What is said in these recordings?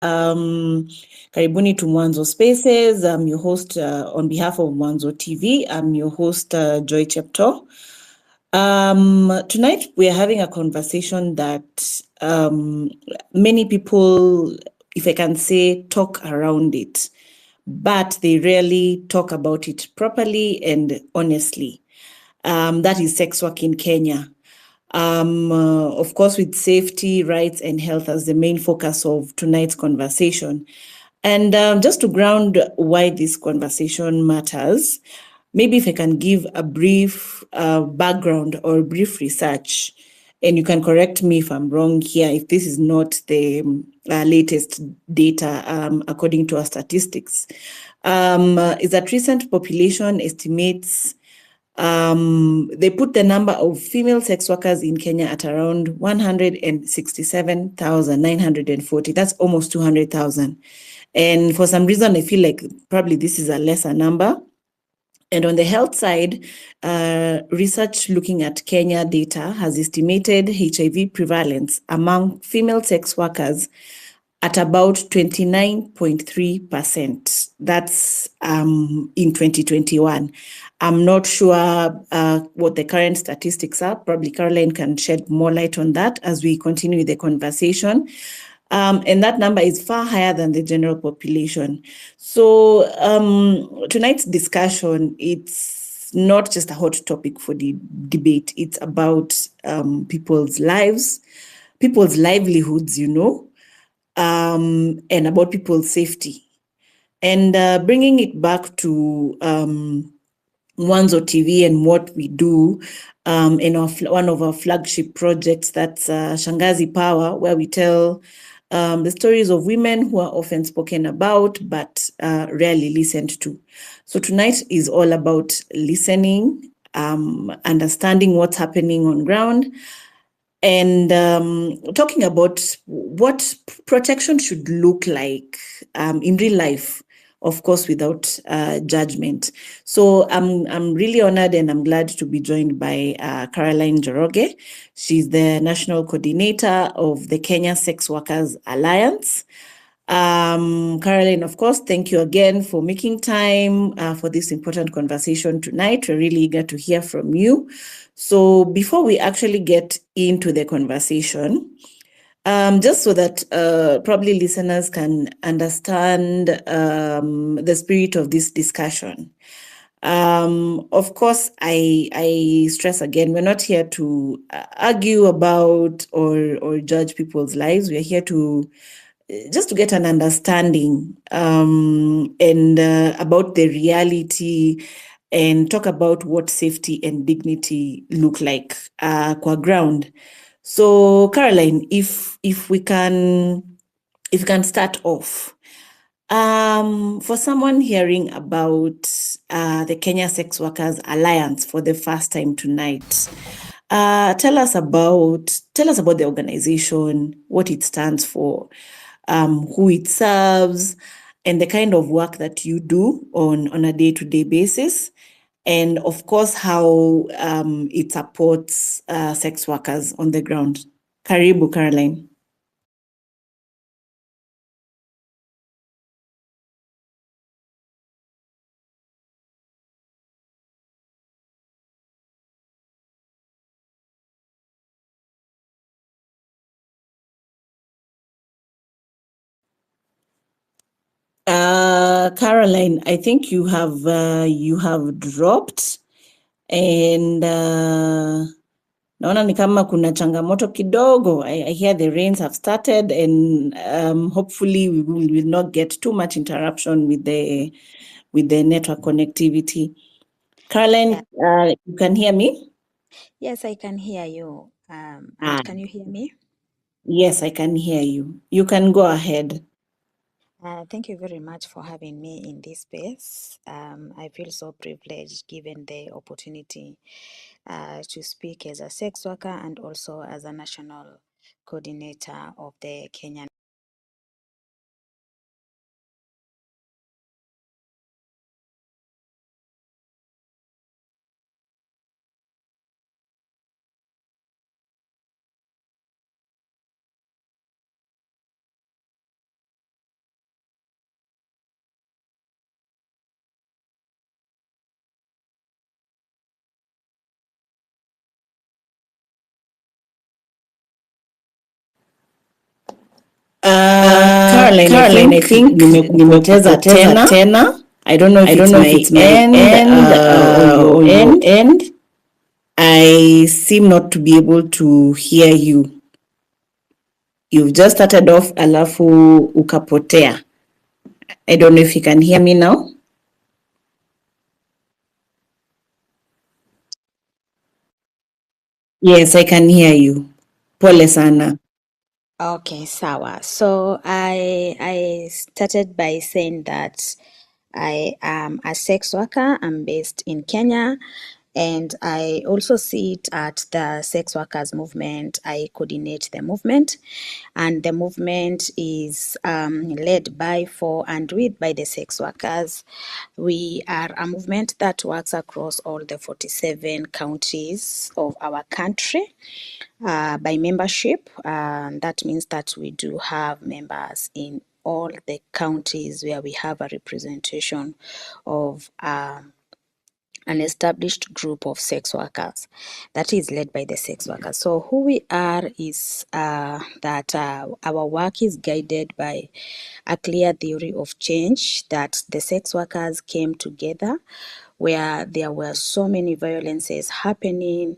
Karibuni to Mwanzo Spaces. I'm your host on behalf of Mwanzo TV. I'm your host, Joy Chepto. Tonight we are having a conversation that many people, if I can say, talk around it, but they rarely talk about it properly and honestly. That is sex work in Kenya. Of course, with safety, rights, and health as the main focus of tonight's conversation. And just to ground why this conversation matters, maybe if I can give a brief background or brief research, and you can correct me if I'm wrong here, if this is not the latest data according to our statistics, is that recent population estimates they put the number of female sex workers in Kenya at around 167,940. That's almost 200,000. And for some reason, I feel like probably this is a lesser number. And on the health side, research looking at Kenya data has estimated HIV prevalence among female sex workers at about 29.3%. That's in 2021. I'm not sure what the current statistics are. Probably Caroline can shed more light on that as we continue the conversation. And that number is far higher than the general population. So tonight's discussion, it's not just a hot topic for the debate. It's about people's lives, people's livelihoods, and about people's safety. And bringing it back to Mwanzo TV and what we do in one of our flagship projects, that's Shangazi Power, where we tell the stories of women who are often spoken about but rarely listened to. So tonight is all about listening, understanding what's happening on ground, and talking about what protection should look like in real life, of course, without judgment. So I'm really honored and I'm glad to be joined by Caroline Njoroge. She's the national coordinator of the Kenya Sex Workers Alliance. Caroline, of course, thank you again for making time for this important conversation tonight. We're really eager to hear from you. So before we actually get into the conversation, just so that probably listeners can understand the spirit of this discussion. Of course, I stress again, we're not here to argue about or judge people's lives. We're here to just to get an understanding and about the reality and talk about what safety and dignity look like qua ground. So Caroline, if we can start off, for someone hearing about the Kenya Sex Workers Alliance for the first time tonight, tell us about the organization, what it stands for, who it serves, and the kind of work that you do on a day-to-day basis, and of course how it supports sex workers on the ground. Karibu, Caroline. Caroline, I think you have dropped, and naona ni kama kuna changamoto kidogo. I hear the rains have started, and hopefully we will not get too much interruption with the network connectivity. Caroline, you can hear me? Yes, I can hear you. And can you hear me? Yes, I can hear you. You can go ahead. Thank you very much for having me in this space. I feel so privileged given the opportunity to speak as a sex worker and also as a national coordinator of the Kenyan Caroline, I think nimekupoteza tena. I don't know if it's my end or your end. I seem not to be able to hear you. You've just started off alafu ukapotea. I don't know if you can hear me now. Yes, I can hear you. Pole sana. Okay, sawa. So I started by saying that I am a sex worker. I'm based in Kenya, and I also sit at the sex workers movement. I coordinate the movement, and the movement is led by, for, and with by the sex workers. We are a movement that works across all the 47 counties of our country. By membership, that means that we do have members in all the counties where we have a representation of an established group of sex workers that is led by the sex workers. So who we are is that our work is guided by a clear theory of change, that the sex workers came together where there were so many violences happening.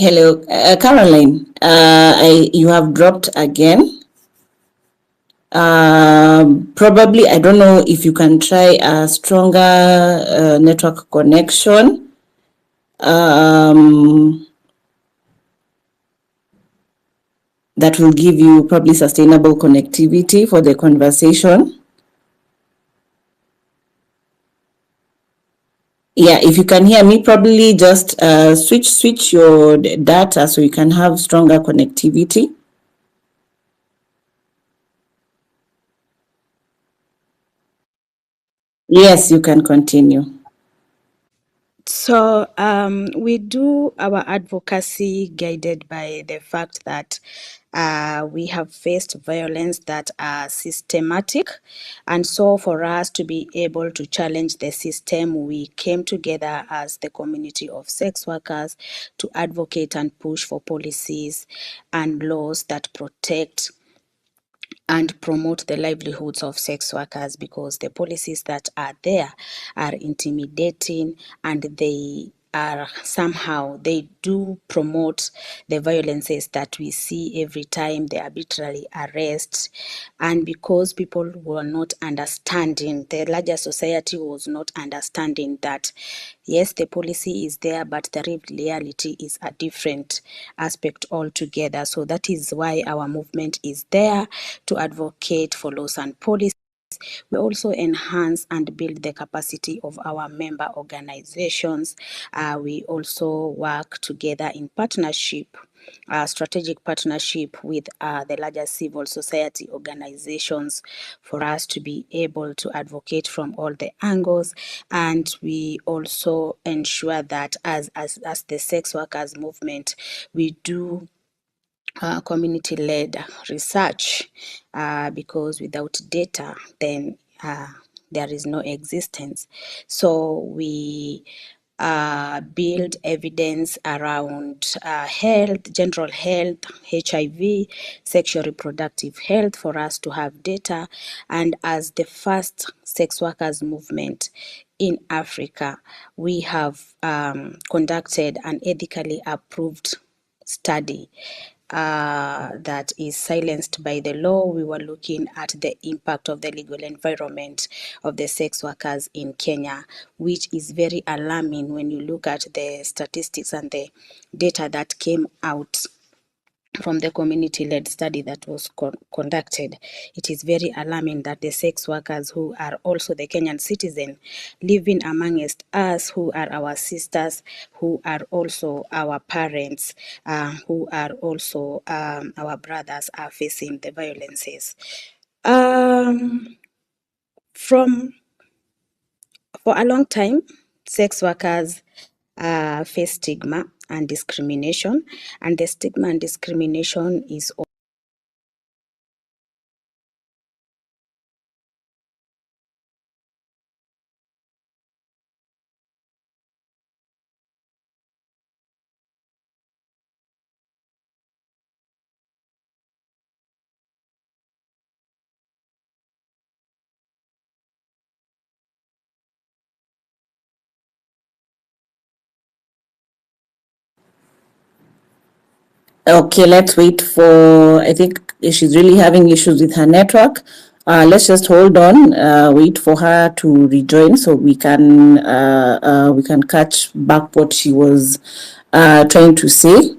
Hello, Caroline. You have dropped again. Probably, I don't know if you can try a stronger network connection. That will give you probably sustainable connectivity for the conversation. Yeah, if you can hear me, probably just switch your data so you can have stronger connectivity. Yes, you can continue. So we do our advocacy guided by the fact that we have faced violence that are systematic. And so for us to be able to challenge the system, we came together as the community of sex workers to advocate and push for policies and laws that protect and promote the livelihoods of sex workers, because the policies that are there are intimidating, and they are somehow, they do promote the violences that we see every time, the arbitrary arrests. And because people were not understanding, the larger society was not understanding that yes, the policy is there, but the reality is a different aspect altogether. So that is why our movement is there, to advocate for laws and policies. We also enhance and build the capacity of our member organizations. We also work together in partnership, strategic partnership with the larger civil society organizations, for us to be able to advocate from all the angles. And we also ensure that as the sex workers movement, we do community-led research, because without data, then there is no existence. So we build evidence around health, general health, HIV, sexual reproductive health, for us to have data. And as the first sex workers movement in Africa, we have conducted an ethically approved study that is silenced by the law. We were looking at the impact of the legal environment of the sex workers in Kenya, which is very alarming when you look at the statistics and the data that came out from the community-led study that was conducted. It is very alarming that the sex workers, who are also the Kenyan citizen, living amongst us, who are our sisters, who are also our parents, who are also our brothers, are facing the violences. For a long time, sex workers face stigma and discrimination, and the stigma and discrimination is Okay, let's wait for, I think she's really having issues with her network. Let's just hold on, wait for her to rejoin so we can catch back what she was trying to say.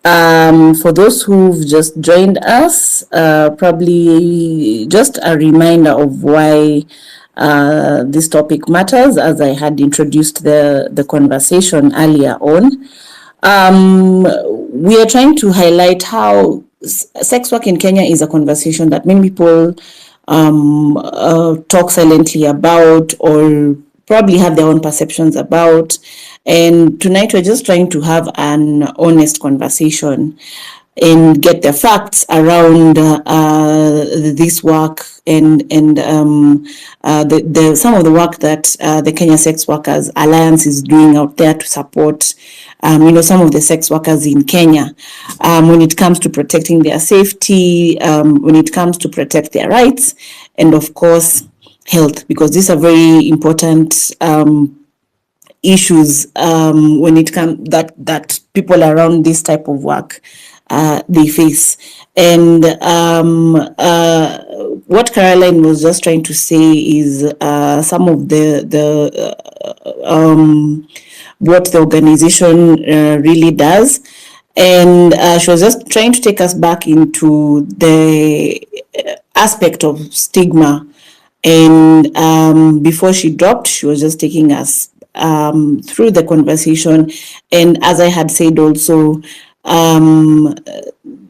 For those who've just joined us, probably just a reminder of why this topic matters, as I had introduced the conversation earlier on. We are trying to highlight how sex work in Kenya is a conversation that many people talk silently about, or probably have their own perceptions about. And tonight we're just trying to have an honest conversation and get the facts around this work and the some of the work that the Kenya Sex Workers Alliance is doing out there to support some of the sex workers in Kenya when it comes to protecting their safety, when it comes to protect their rights, and of course health, because these are very important issues when it comes that people around this type of work they face. And what Caroline was just trying to say is some of the what the organization really does. And she was just trying to take us back into the aspect of stigma. And before she dropped, she was just taking us through the conversation. And as I had said also,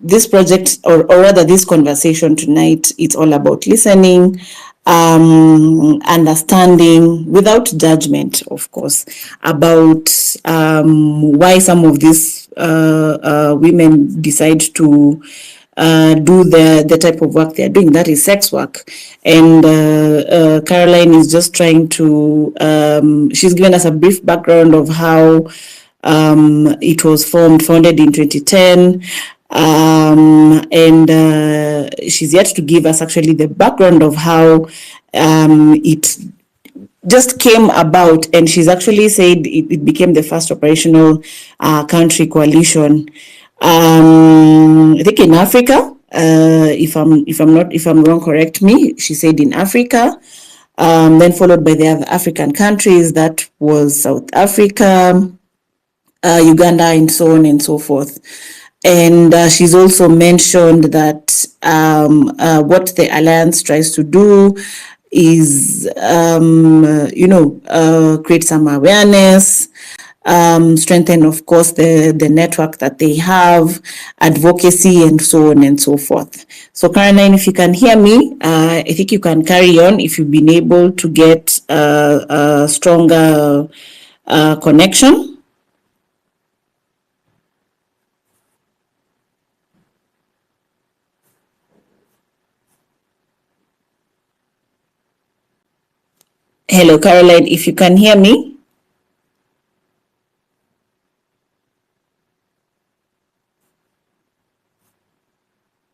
this project, or rather this conversation tonight, it's all about listening, understanding without judgment, of course, about why some of these women decide to do the type of work they're doing, that is sex work. And Caroline is just trying to, she's given us a brief background of how it was founded in 2010. And she's yet to give us actually the background of how it just came about, and she's actually said it became the first operational country coalition, I think in Africa. If I'm wrong, correct me. She said in Africa, then followed by the other African countries, that was South Africa, Uganda, and so on and so forth. And she's also mentioned that what the Alliance tries to do is, create some awareness, strengthen, of course, the network that they have, advocacy, and so on and so forth. So Caroline, if you can hear me, I think you can carry on if you've been able to get a stronger connection. Hello, Caroline, if you can hear me.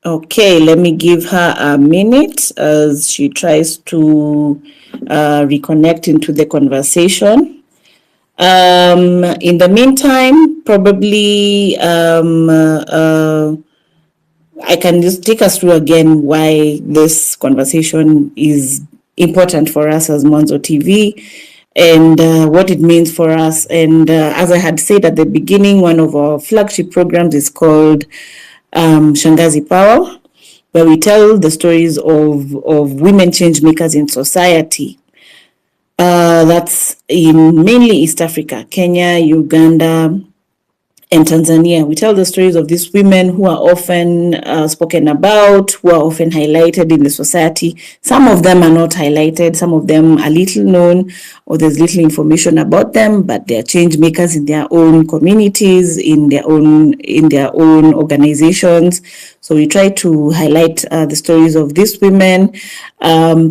Okay, let me give her a minute as she tries to reconnect into the conversation. In the meantime, probably I can just take us through again why this conversation is important for us as Mwanzo TV, and what it means for us. And as I had said at the beginning, one of our flagship programs is called Shangazi Power, where we tell the stories of women change makers in society. That's in mainly East Africa, Kenya, Uganda, and Tanzania. We tell the stories of these women who are often spoken about, who are often highlighted in the society. Some of them are not highlighted, some of them are little known, or there's little information about them, but they are change makers in their own communities, in their own organizations. So we try to highlight the stories of these women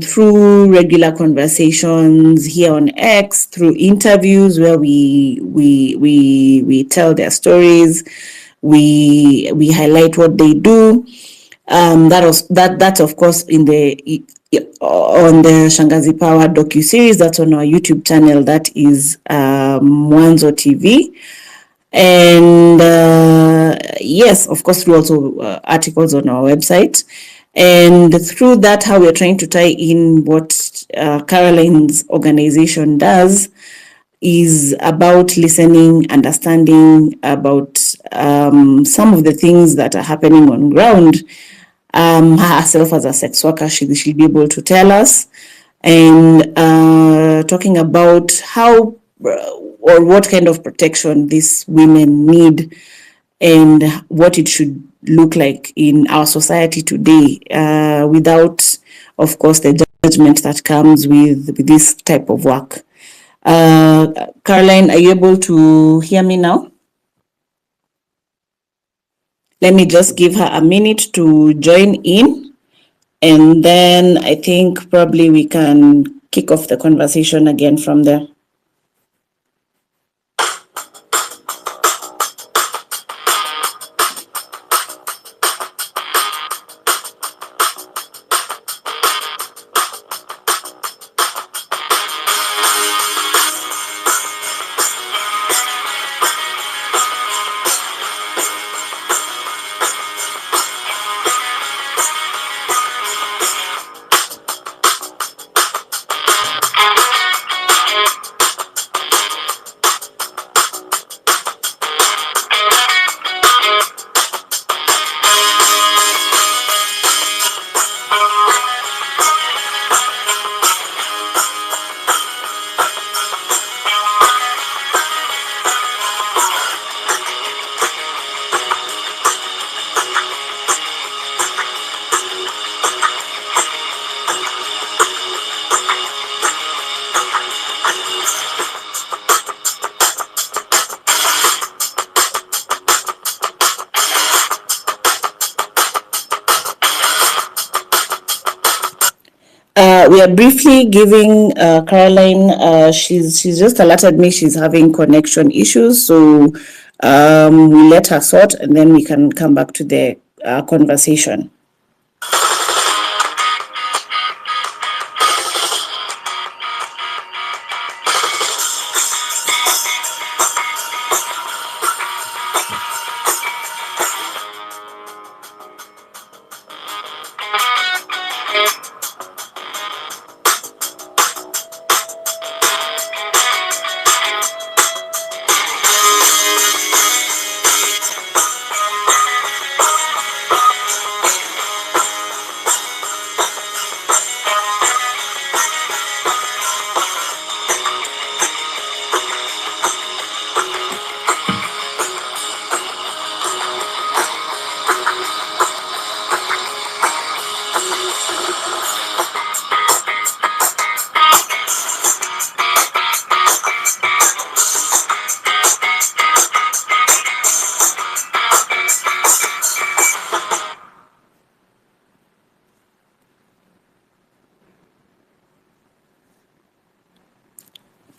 through regular conversations here on X, through interviews where we tell their stories, we highlight what they do. That's of course on the Shangazi Power docu-series. That's on our YouTube channel. That is Mwanzo TV. And yes, of course, through also articles on our website. And through that, how we're trying to tie in what Caroline's organization does is about listening, understanding about some of the things that are happening on ground. Herself as a sex worker, she'll be able to tell us, and talking about how or what kind of protection these women need and what it should look like in our society today, without, of course, the judgment that comes with this type of work. Caroline, are you able to hear me now? Let me just give her a minute to join in, and then I think probably we can kick off the conversation again from there. We are briefly giving Caroline, she's just alerted me she's having connection issues, so we let her sort and then we can come back to the conversation.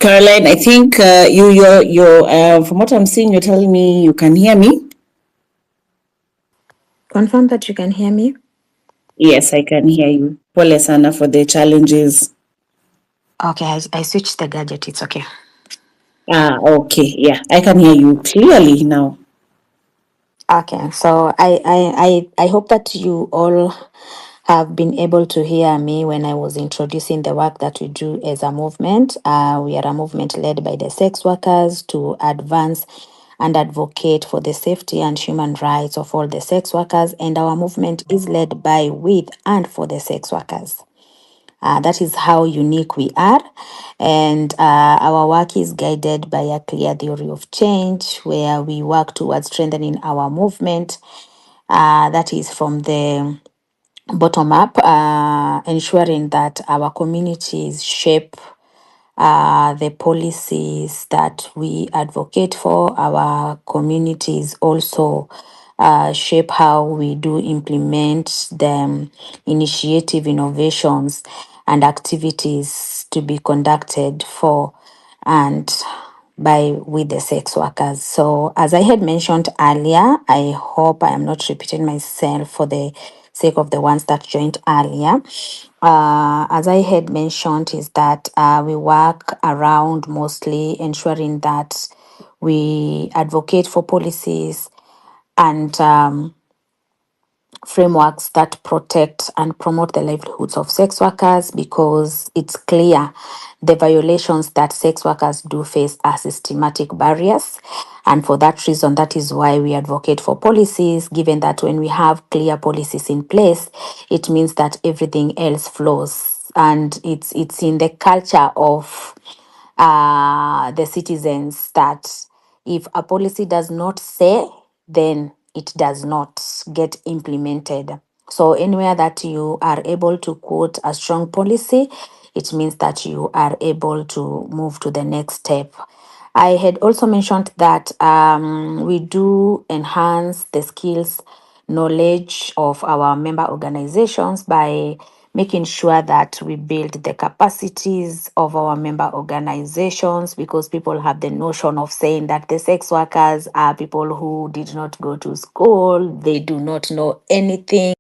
Caroline, I think you're from what I'm seeing, you're telling me you can hear me. Confirm that you can hear me. Yes, I can hear you. Pole sana for the challenges. Okay, I switched the gadget. It's okay. Okay. Yeah, I can hear you clearly now. Okay, so I hope that you all have been able to hear me when I was introducing the work that we do as a movement. We are a movement led by the sex workers to advance and advocate for the safety and human rights of all the sex workers, and our movement is led by, with, and for the sex workers. That is how unique we are. And our work is guided by a clear theory of change where we work towards strengthening our movement. That is from the bottom up, ensuring that our communities shape the policies that we advocate for. Our communities also shape how we do implement the initiative innovations and activities to be conducted for and by with the sex workers. So as I had mentioned earlier, I hope I am not repeating myself for the sake of the ones that joined earlier. As I had mentioned, is that we work around mostly ensuring that we advocate for policies and frameworks that protect and promote the livelihoods of sex workers, because it's clear the violations that sex workers do face are systematic barriers. And for that reason, that is why we advocate for policies, given that when we have clear policies in place, it means that everything else flows. And it's in the culture of the citizens that if a policy does not say, then it does not get implemented. So anywhere that you are able to quote a strong policy, it means that you are able to move to the next step. I had also mentioned that we do enhance the skills, knowledge of our member organizations by making sure that we build the capacities of our member organizations, because people have the notion of saying that the sex workers are people who did not go to school, they do not know anything.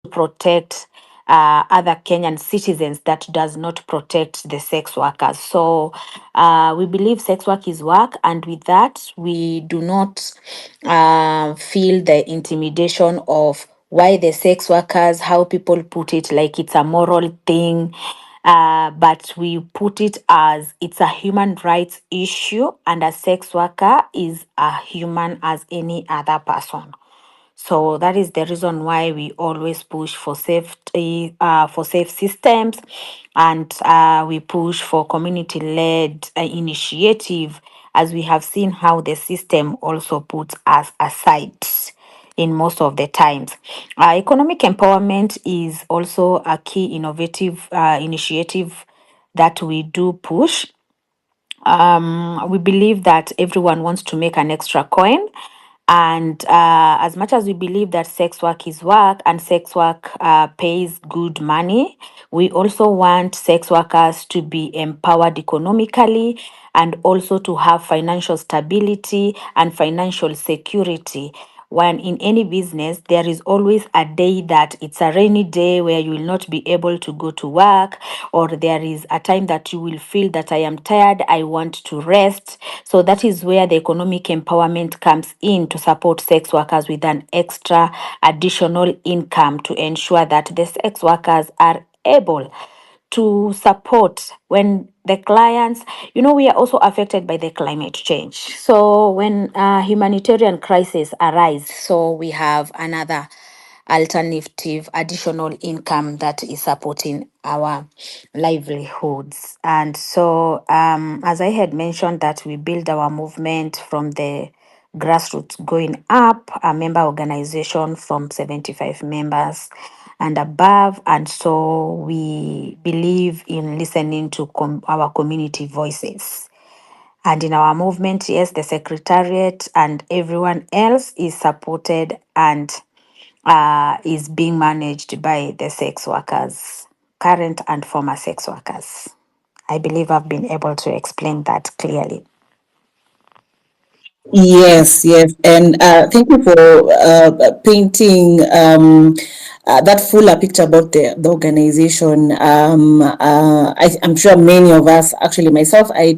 Protect other Kenyan citizens that does not protect the sex workers. So we believe sex work is work, and with that, we do not feel the intimidation of why the sex workers, how people put it like it's a moral thing. But we put it as it's a human rights issue, and a sex worker is a human as any other person. So that is the reason why we always push for safety, for safe systems, and we push for community-led initiative, as we have seen how the system also puts us aside in most of the times. Economic empowerment is also a key innovative initiative that we do push. We believe that everyone wants to make an extra coin, And as much as we believe that sex work is work and sex work pays good money, we also want sex workers to be empowered economically and also to have financial stability and financial security. When in any business, there is always a day that it's a rainy day where you will not be able to go to work, or there is a time that you will feel that I am tired, I want to rest. So that is where the economic empowerment comes in to support sex workers with an extra additional income to ensure that the sex workers are able to support when the clients, we are also affected by the climate change. So when humanitarian crisis arise, so we have another alternative additional income that is supporting our livelihoods. And so as I had mentioned, that we build our movement from the grassroots going up, a member organization from 75 members and above. And so we believe in listening to our community voices. And in our movement, yes, the secretariat and everyone else is supported and is being managed by the sex workers, current and former sex workers. I believe I've been able to explain that clearly. Yes, yes, and thank you for painting that fuller picture about the organization. I'm sure many of us, actually myself, I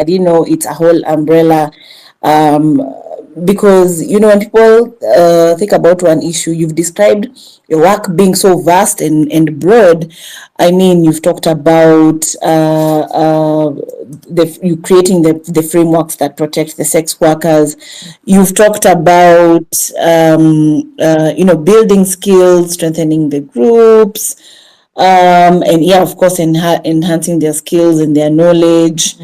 didn't know it's a whole umbrella, um, because when people think about one issue, you've described your work being so vast and broad. I mean, you've talked about you creating the frameworks that protect the sex workers. You've talked about building skills, strengthening the groups, and yeah, of course, enhancing their skills and their knowledge,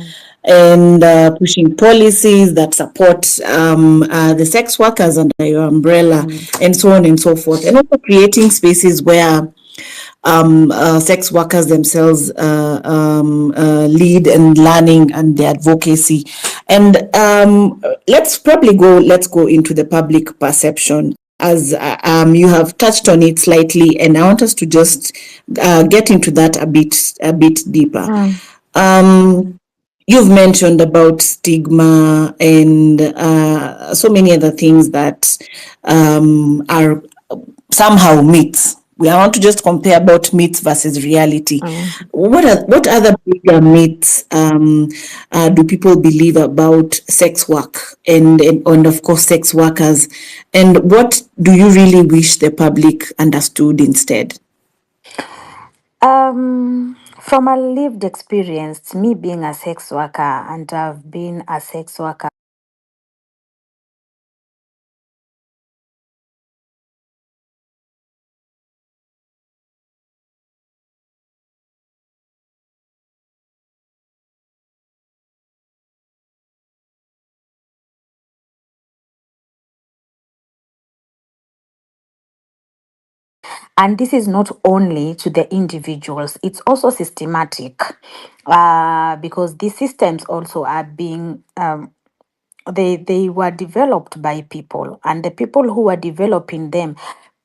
and pushing policies that support the sex workers under your umbrella, and so on and so forth, and also creating spaces where sex workers themselves lead and learning and the advocacy. And let's go into the public perception, as you have touched on it slightly, and I want us to just get into that a bit deeper. Um, you've mentioned about stigma and so many other things that are somehow myths. We want to just compare about myths versus reality. What other bigger myths do people believe about sex work and of course sex workers, and what do you really wish the public understood instead? From a lived experience, me being a sex worker, and I've been a sex worker and this is not only to the individuals, it's also systematic, because these systems also are being they were developed by people, and the people who are developing them,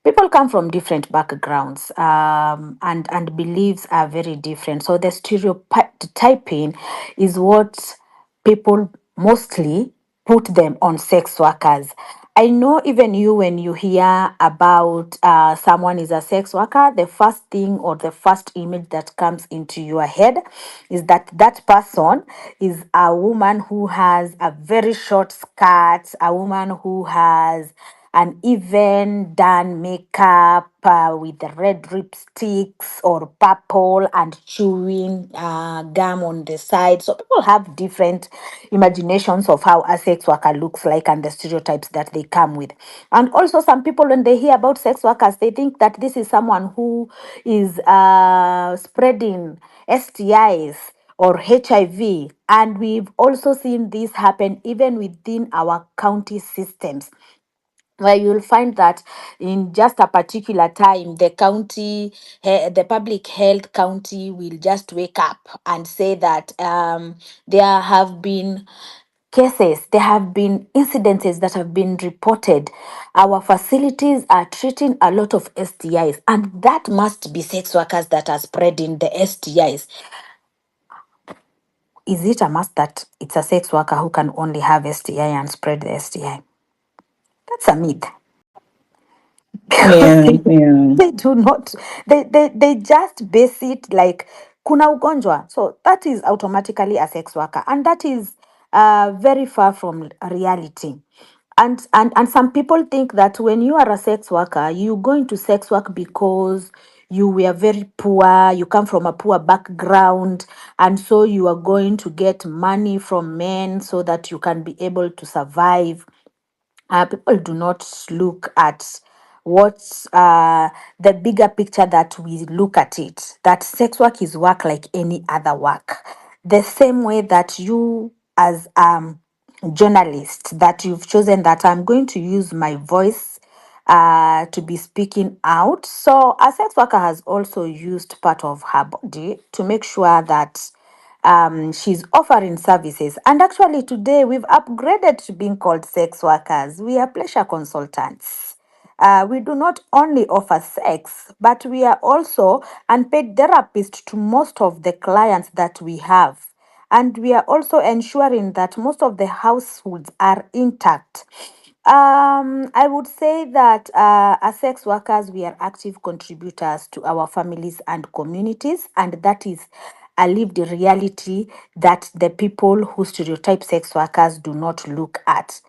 people come from different backgrounds, and beliefs are very different. So the stereotyping is what people mostly put them on sex workers. I know even you, when you hear about someone is a sex worker, the first thing or the first image that comes into your head is that that person is a woman who has a very short skirt, a woman who has and even done makeup with the red lipsticks or purple and chewing gum on the side. So people have different imaginations of how a sex worker looks like and the stereotypes that they come with. And also, some people, when they hear about sex workers, they think that this is someone who is spreading STIs or HIV. And we've also seen this happen even within our county systems, where you'll find that in just a particular time, the county, the public health county will just wake up and say that there have been cases, there have been incidences that have been reported. Our facilities are treating a lot of STIs, and that must be sex workers that are spreading the STIs. Is it a must that it's a sex worker who can only have STI and spread the STI? That's a myth. Because Yeah, yeah. they do not, they just base it like kuna ugonjwa, so that is automatically a sex worker, and that is very far from reality. And some people think that when you are a sex worker, you go into sex work because you were very poor, you come from a poor background, and so you are going to get money from men so that you can be able to survive. People do not look at what's the bigger picture that we look at it, that sex work is work like any other work. The same way that you, as journalist, that you've chosen that I'm going to use my voice to be speaking out. So a sex worker has also used part of her body to make sure that she's offering services. And actually, today we've upgraded to being called sex workers. We are pleasure consultants. We do not only offer sex, but we are also unpaid therapists to most of the clients that we have. And we are also ensuring that most of the households are intact. I would say that as sex workers, we are active contributors to our families and communities, and that is a lived reality that the people who stereotype sex workers do not look at.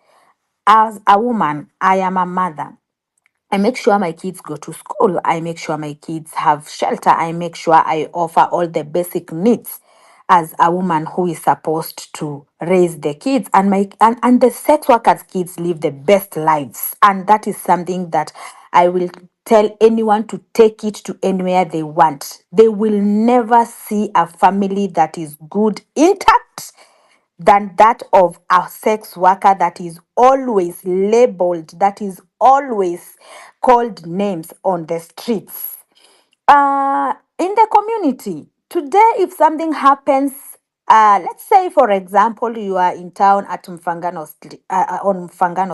As a woman, I am a mother. I make sure my kids go to school. I make sure my kids have shelter. I make sure I offer all the basic needs as a woman who is supposed to raise the kids, and the sex workers kids live the best lives, and that is something that I will tell anyone to take it to anywhere they want. They will never see a family that is good intact than that of a sex worker that is always labeled, that is always called names on the streets. In the community today, if something happens, let's say for example you are in town at on Mfangano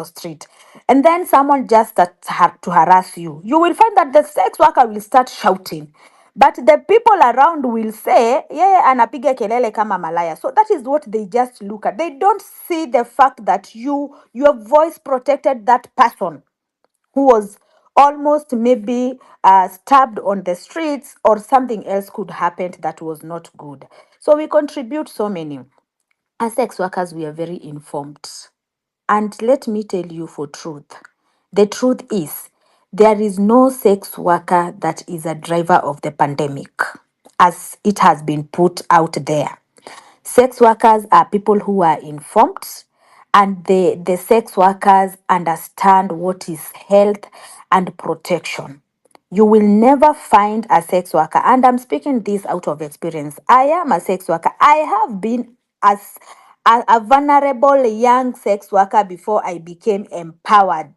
Street, and then someone just to harass you, you will find that the sex worker will start shouting, but the people around will say yeye anapiga kelele kama malaya. So that is what they just look at. They don't see the fact that your voice protected that person who was almost maybe stabbed on the streets, or something else could happen that was not good. So we contribute so many. As sex workers, we are very informed. And let me tell you for truth. The truth is, there is no sex worker that is a driver of the pandemic, as it has been put out there. Sex workers are people who are informed, and the sex workers understand what is health and protection. You will never find a sex worker, and I'm speaking this out of experience. I am a sex worker. I have been as a vulnerable young sex worker before I became empowered.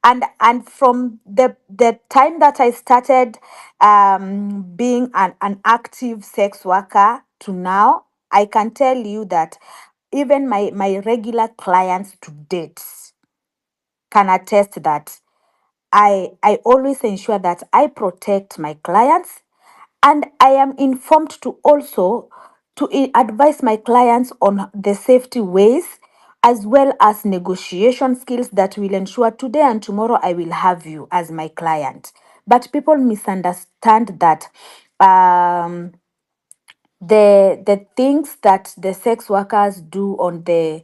And from the time that I started being an active sex worker to now, I can tell you that even my regular clients to date can attest that I always ensure that I protect my clients, and I am informed to also to advise my clients on the safety ways, as well as negotiation skills that will ensure today and tomorrow I will have you as my client. But people misunderstand that the things that the sex workers do on the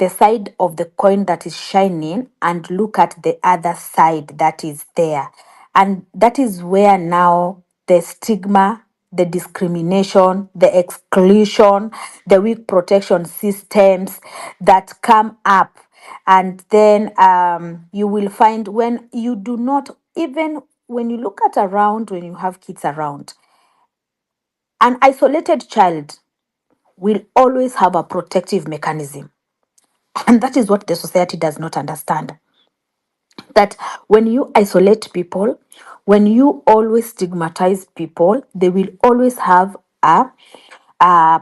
side of the coin that is shining, and look at the other side that is there. And that is where now the stigma, the discrimination, the exclusion, the weak protection systems that come up. And then you will find, when you do not, even when you look at around, when you have kids around, an isolated child will always have a protective mechanism. And that is what the society does not understand. That when you isolate people, when you always stigmatize people, they will always have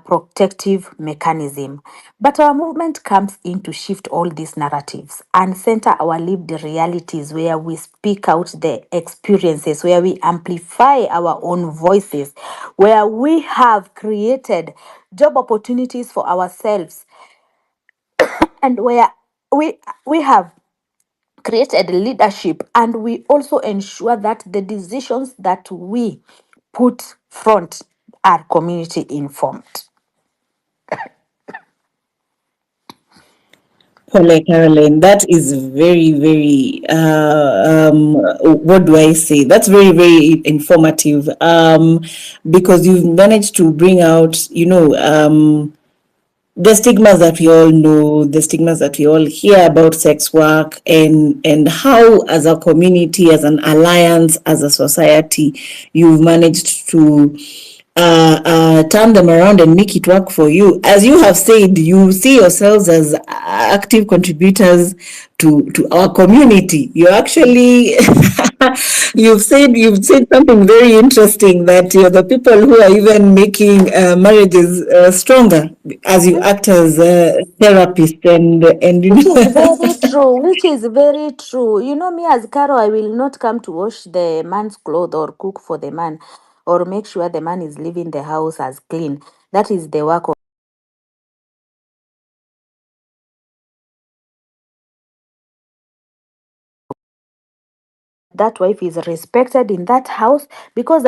protective mechanism. But our movement comes in to shift all these narratives and center our lived realities, where we speak out the experiences, where we amplify our own voices, where we have created job opportunities for ourselves, and where we have created leadership, and we also ensure that the decisions that we put front are community informed. Paula Caroline, that is very, very, what do I say? That's very, very informative, because you've managed to bring out, the stigmas that we all know, the stigmas that we all hear about sex work, and how, as a community, as an alliance, as a society, you've managed to turn them around and make it work for you. As you have said, you see yourselves as active contributors to our community. You actually you've said something very interesting, that you're the people who are even making marriages stronger, as you act as a therapist, and Which is very true, which is very true. You know, me as Caro, I will not come to wash the man's clothes or cook for the man or make sure the man is leaving the house as clean. That is the work of that wife is respected in that house, because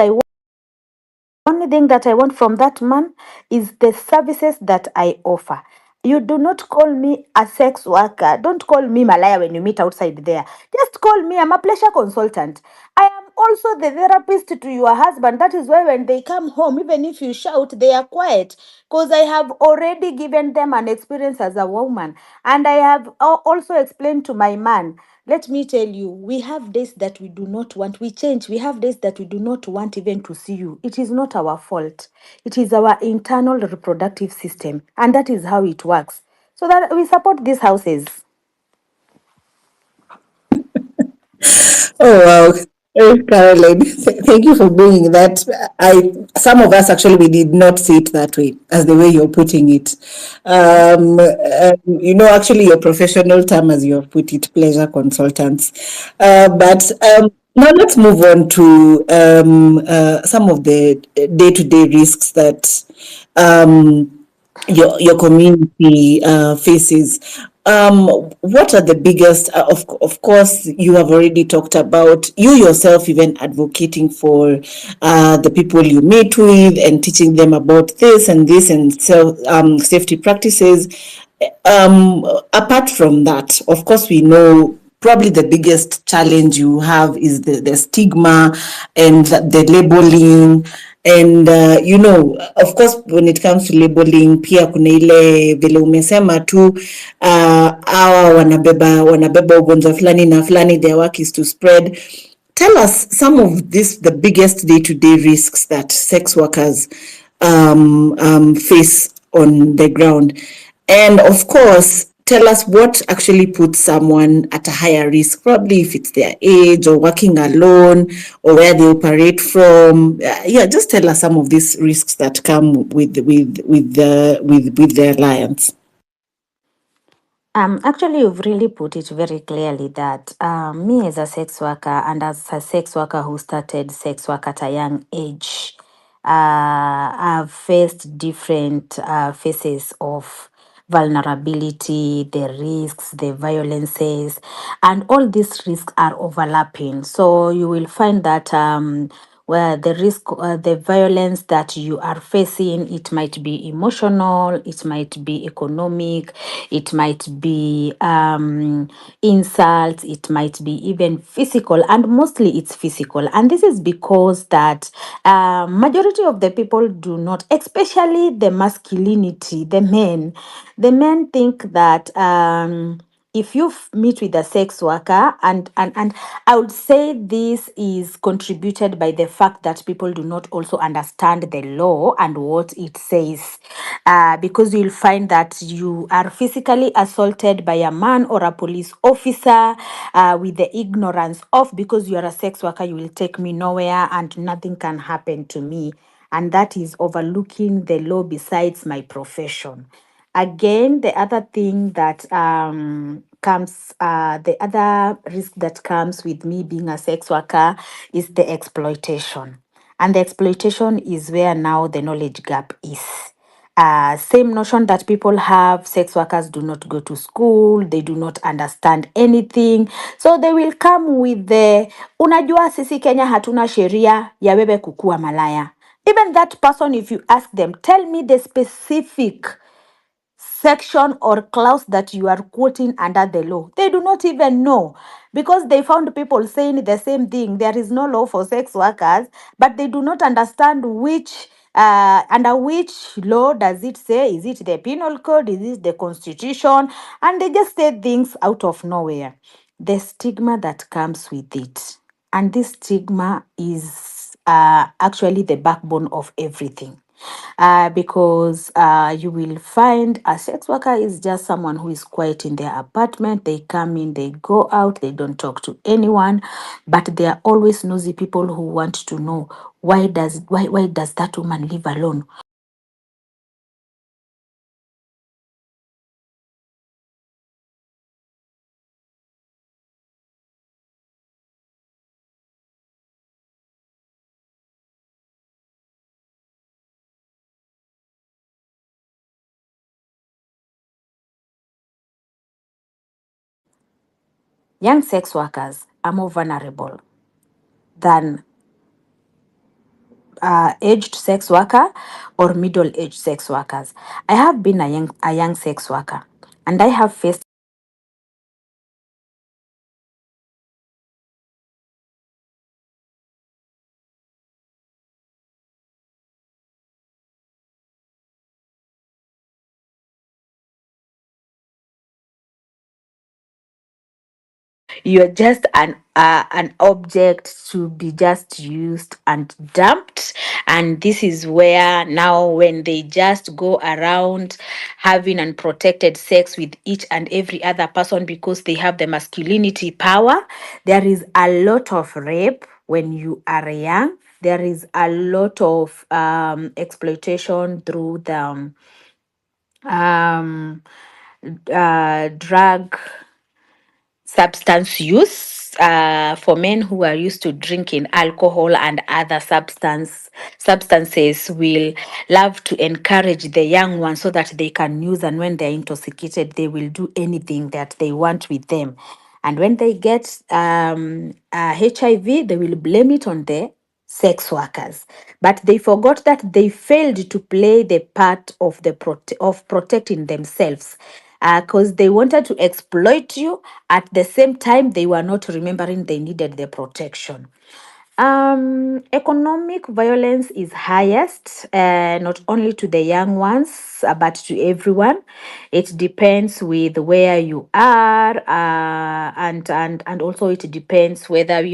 only thing that I want from that man is the services that I offer. You do not call me a sex worker. Don't call me Malaya when you meet outside there. Just call me, I'm a pleasure consultant. I am also the therapist to your husband. That is why when they come home, even if you shout, they are quiet. Because I have already given them an experience as a woman. And I have also explained to my man, let me tell you, we have days that we do not want. We change. We have days that we do not want even to see you. It is not our fault. It is our internal reproductive system. And that is how it works. So that we support these houses. Oh wow. Caroline, thank you for bringing that. Some of us actually, we did not see it that way, as the way you're putting it. Actually, your professional term, as you have put it, pleasure consultants. But now let's move on to some of the day-to-day risks that your community faces. What are the biggest? Of course, you have already talked about you yourself even advocating for the people you meet with and teaching them about this and this and safety practices. Apart from that, of course, we know probably the biggest challenge you have is the stigma and the labeling. And of course, when it comes to labeling, pia kuna ile vile umesema tu hawa wanabeba ugonjwa fulani na fulani, their work is to spread. Tell us some of the biggest day-to-day risks that sex workers face on the ground. And of course, tell us what actually puts someone at a higher risk, probably if it's their age or working alone or where they operate from. Just tell us some of these risks that come with the alliance. Actually, you've really put it very clearly that me as a sex worker, and as a sex worker who started sex work at a young age, I've faced different phases of vulnerability, the risks, the violences, and all these risks are overlapping. So you will find that where the risk, the violence that you are facing, it might be emotional, it might be economic, it might be insults, it might be even physical, and mostly it's physical. And this is because that majority of the people do not, especially the masculinity, the men think that if you meet with a sex worker, and I would say this is contributed by the fact that people do not also understand the law and what it says, because you'll find that you are physically assaulted by a man or a police officer with the ignorance of, because you are a sex worker, you will take me nowhere and nothing can happen to me. and that is overlooking the law besides my profession. Again, the other thing that the other risk that comes with me being a sex worker is the exploitation. And the exploitation is where now the knowledge gap is. Same notion that people have, sex workers do not go to school, they do not understand anything. So they will come with the, unajua sisi Kenya hatuna sheria ya wewe kukua malaya. Even that person, if you ask them, tell me the specific section or clause that you are quoting under the law. They do not even know, because they found people saying the same thing. There is no law for sex workers, but they do not understand which under which law does it say. Is it the penal code? Is it the constitution? And they just say things out of nowhere. The stigma that comes with it, and this stigma is actually the backbone of everything. Because you will find a sex worker is just someone who is quiet in their apartment. They come in, they go out, they don't talk to anyone, but there are always nosy people who want to know why does that woman live alone? Young sex workers are more vulnerable than aged sex worker or middle-aged sex workers. I have been a young sex worker, and I have faced you're just an object to be just used and dumped. And this is where now when they just go around having unprotected sex with each and every other person because they have the masculinity power, there is a lot of rape when you are young. There is a lot of exploitation through the drug substance use, for men who are used to drinking alcohol and other substances will love to encourage the young ones so that they can use, and when they're intoxicated they will do anything that they want with them. And when they get HIV, they will blame it on the sex workers, but they forgot that they failed to play the part of of protecting themselves, because they wanted to exploit you. At the same time, they were not remembering they needed the protection. Economic violence is highest, not only to the young ones, but to everyone. It depends with where you are, and also it depends whether you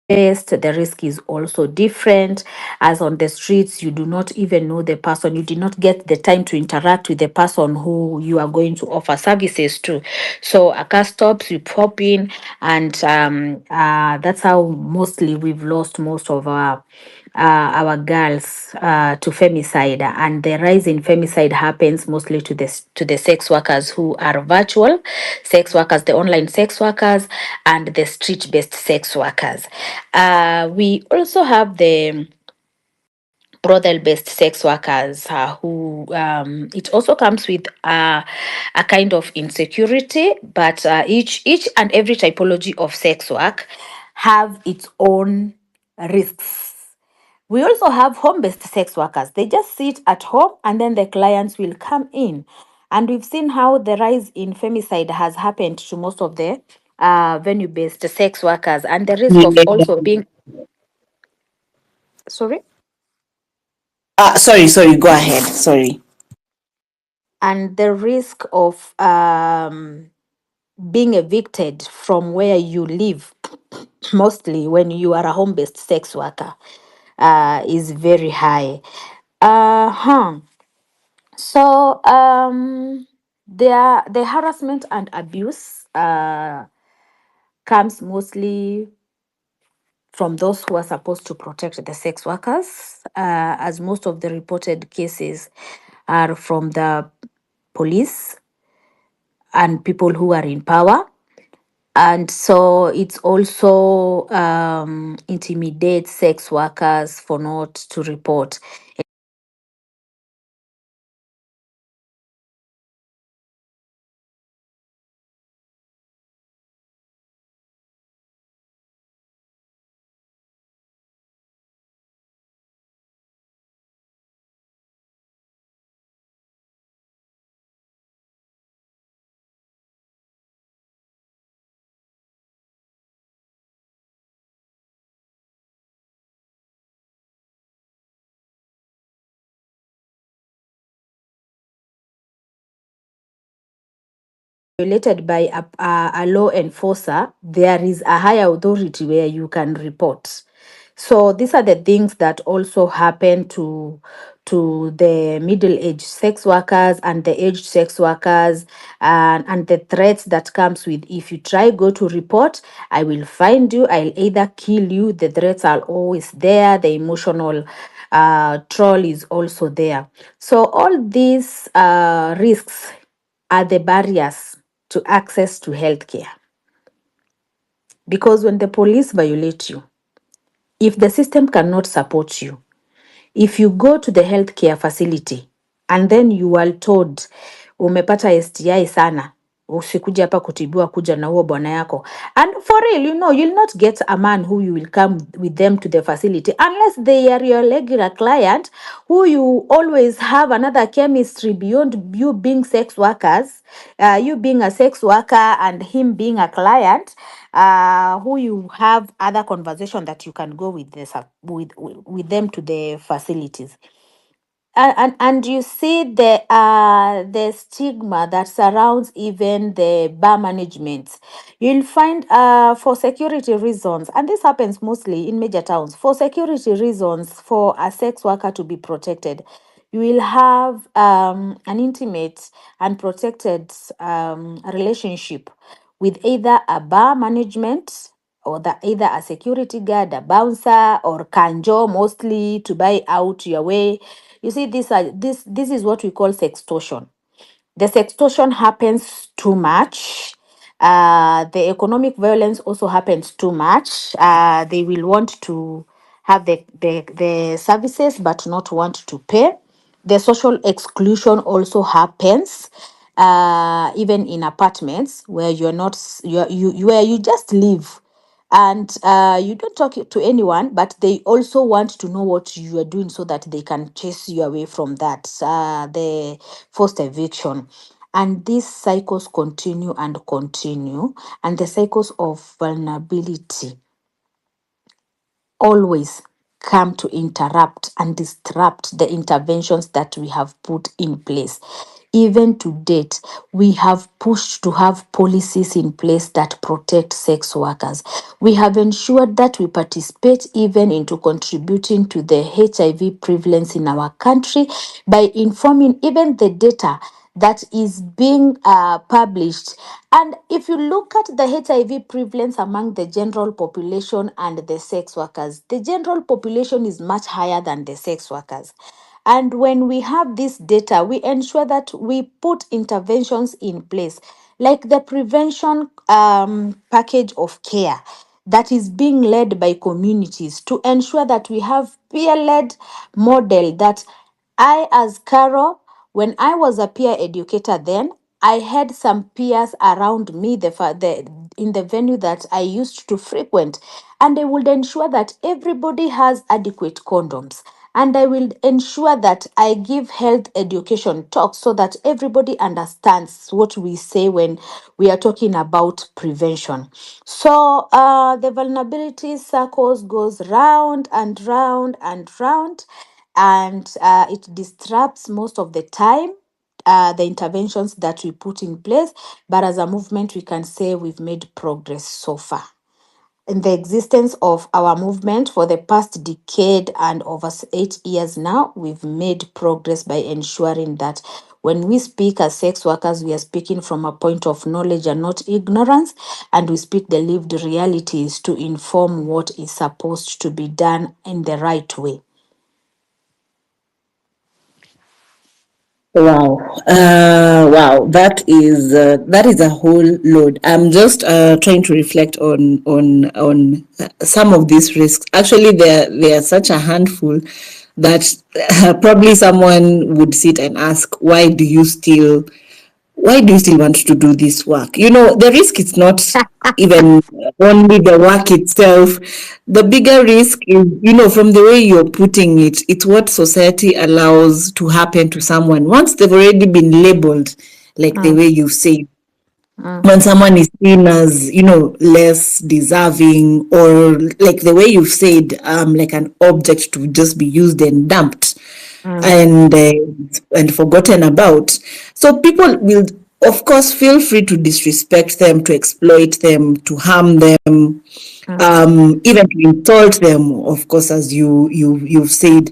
the risk is also different. As on the streets, you do not even know the person, you did not get the time to interact with the person who you are going to offer services to. So a car stops, you pop in, and that's how mostly we've lost most of our girls to femicide, and the rise in femicide happens mostly to the sex workers who are virtual sex workers, the online sex workers, and the street-based sex workers. We also have the brothel-based sex workers who it also comes with a kind of insecurity, but each and every typology of sex work have its own risks. We also have home-based sex workers. They just sit at home and then the clients will come in. And we've seen how the rise in femicide has happened to most of the venue-based sex workers, and the risk of also being, sorry? Sorry, go ahead. Sorry. And the risk of being evicted from where you live, mostly when you are a home-based sex worker, is very high. Uh-huh. So the harassment and abuse comes mostly from those who are supposed to protect the sex workers, as most of the reported cases are from the police and people who are in power. And so it's also intimidates sex workers for not to report. Violated by a law enforcer, there is a higher authority where you can report. So these are the things that also happen to the middle-aged sex workers and the aged sex workers, and the threats that comes with, if you try go to report, I will find you, I'll either kill you. The threats are always there. The emotional troll is also there. So all these risks are the barriers to access to healthcare. Because when the police violate you, if the system cannot support you, if you go to the healthcare facility and then you are told umepata STI sana, usikuja hapa kutibiwa, kuja na huo bwana yako. And for real, you'll not get a man who you will come with them to the facility unless they are your regular client who you always have another chemistry beyond you being sex workers, you being a sex worker and him being a client, who you have other conversation that you can go with with them to the facilities. And you see the stigma that surrounds even the bar management. You'll find for security reasons, and this happens mostly in major towns, for security reasons, for a sex worker to be protected, you will have an intimate and protected relationship with either a bar management or either a security guard, a bouncer, or kanjo, mostly to buy out your way. You see, this is what we call sextortion. The sextortion happens too much. The economic violence also happens too much. They will want to have the services but not want to pay. The social exclusion also happens, even in apartments where you're not where you just live and you don't talk to anyone, but they also want to know what you are doing so that they can chase you away from that, the forced eviction. And these cycles continue and continue, and the cycles of vulnerability always come to interrupt and disrupt the interventions that we have put in place. Even to date, we have pushed to have policies in place that protect sex workers. We have ensured that we participate even into contributing to the HIV prevalence in our country by informing even the data that is being published. And if you look at the HIV prevalence among the general population and the sex workers, the general population is much higher than the sex workers. And when we have this data, we ensure that we put interventions in place, like the prevention package of care that is being led by communities to ensure that we have peer-led model that I, as Carol, when I was a peer educator then, I had some peers around me in the venue that I used to frequent, and I would ensure that everybody has adequate condoms. And I will ensure that I give health education talks so that everybody understands what we say when we are talking about prevention. So the vulnerability circles goes round and round and round, and it disrupts most of the time the interventions that we put in place, but as a movement, we can say we've made progress so far. In the existence of our movement for the past decade and over 8 years now, we've made progress by ensuring that when we speak as sex workers, we are speaking from a point of knowledge and not ignorance, and we speak the lived realities to inform what is supposed to be done in the right way. Wow. Wow. That is a whole load. I'm just trying to reflect on some of these risks. Actually, there are such a handful that probably someone would sit and ask, why do you still want to do this work? You know, the risk is not even only the work itself. The bigger risk is, you know, from the way you're putting it, it's what society allows to happen to someone once they've already been labeled, like the way you say. When someone is seen as, you know, less deserving, or like the way you've said, like an object to just be used and dumped and forgotten about. So people will, of course, feel free to disrespect them, to exploit them, to harm them, even to insult them, of course, as you've said.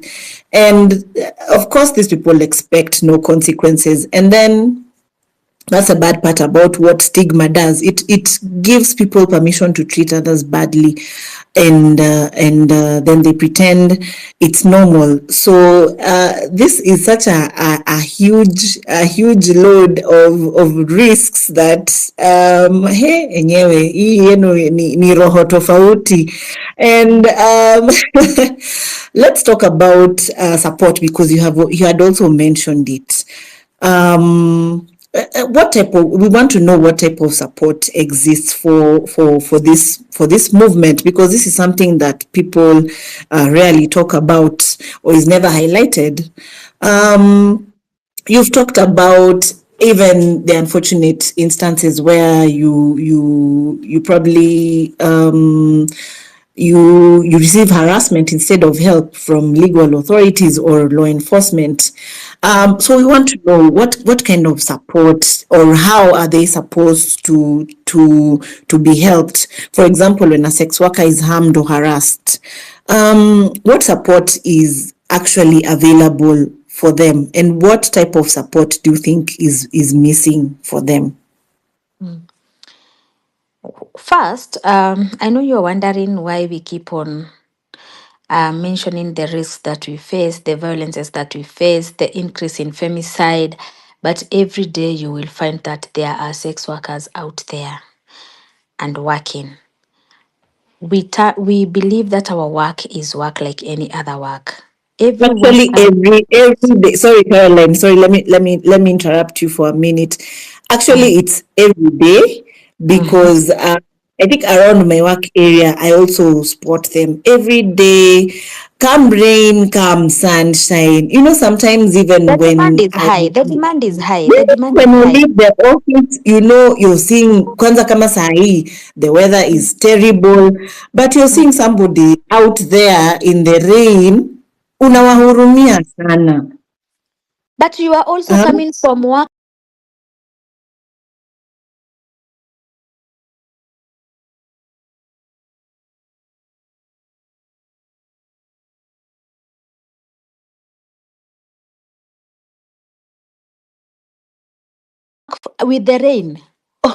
And of course, these people expect no consequences. And then that's a bad part about what stigma does. It gives people permission to treat others badly, and then they pretend it's normal. So this is such a huge load of risks that hey enyewe hii yenu ni roho tofauti. And let's talk about support, because you had also mentioned it. We want to know what type of support exists for this movement, because this is something that people rarely talk about or is never highlighted. You've talked about even the unfortunate instances where you probably you receive harassment instead of help from legal authorities or law enforcement. So we want to know what kind of support, or how are they supposed to be helped? For example, when a sex worker is harmed or harassed, what support is actually available for them, and what type of support do you think is missing for them? First, I know you're wondering why we keep on mentioning the risks that we face, the violences that we face, the increase in femicide, but every day you will find that there are sex workers out there and working. We believe that our work is work like any other work. Actually, every day. Sorry, Caroline. Sorry, let me interrupt you for a minute. Actually, it's every day, because I think around my work area, I also spot them every day. Come rain, come sunshine. You know, sometimes even The when demand is high. The demand is high. Yes, The demand is when you high. leave the office, you know, you're seeing, kwanza kama saa hii, the weather is terrible, but you're seeing somebody out there in the rain, unawahurumia sana. But you are also Huh? coming from work with the rain.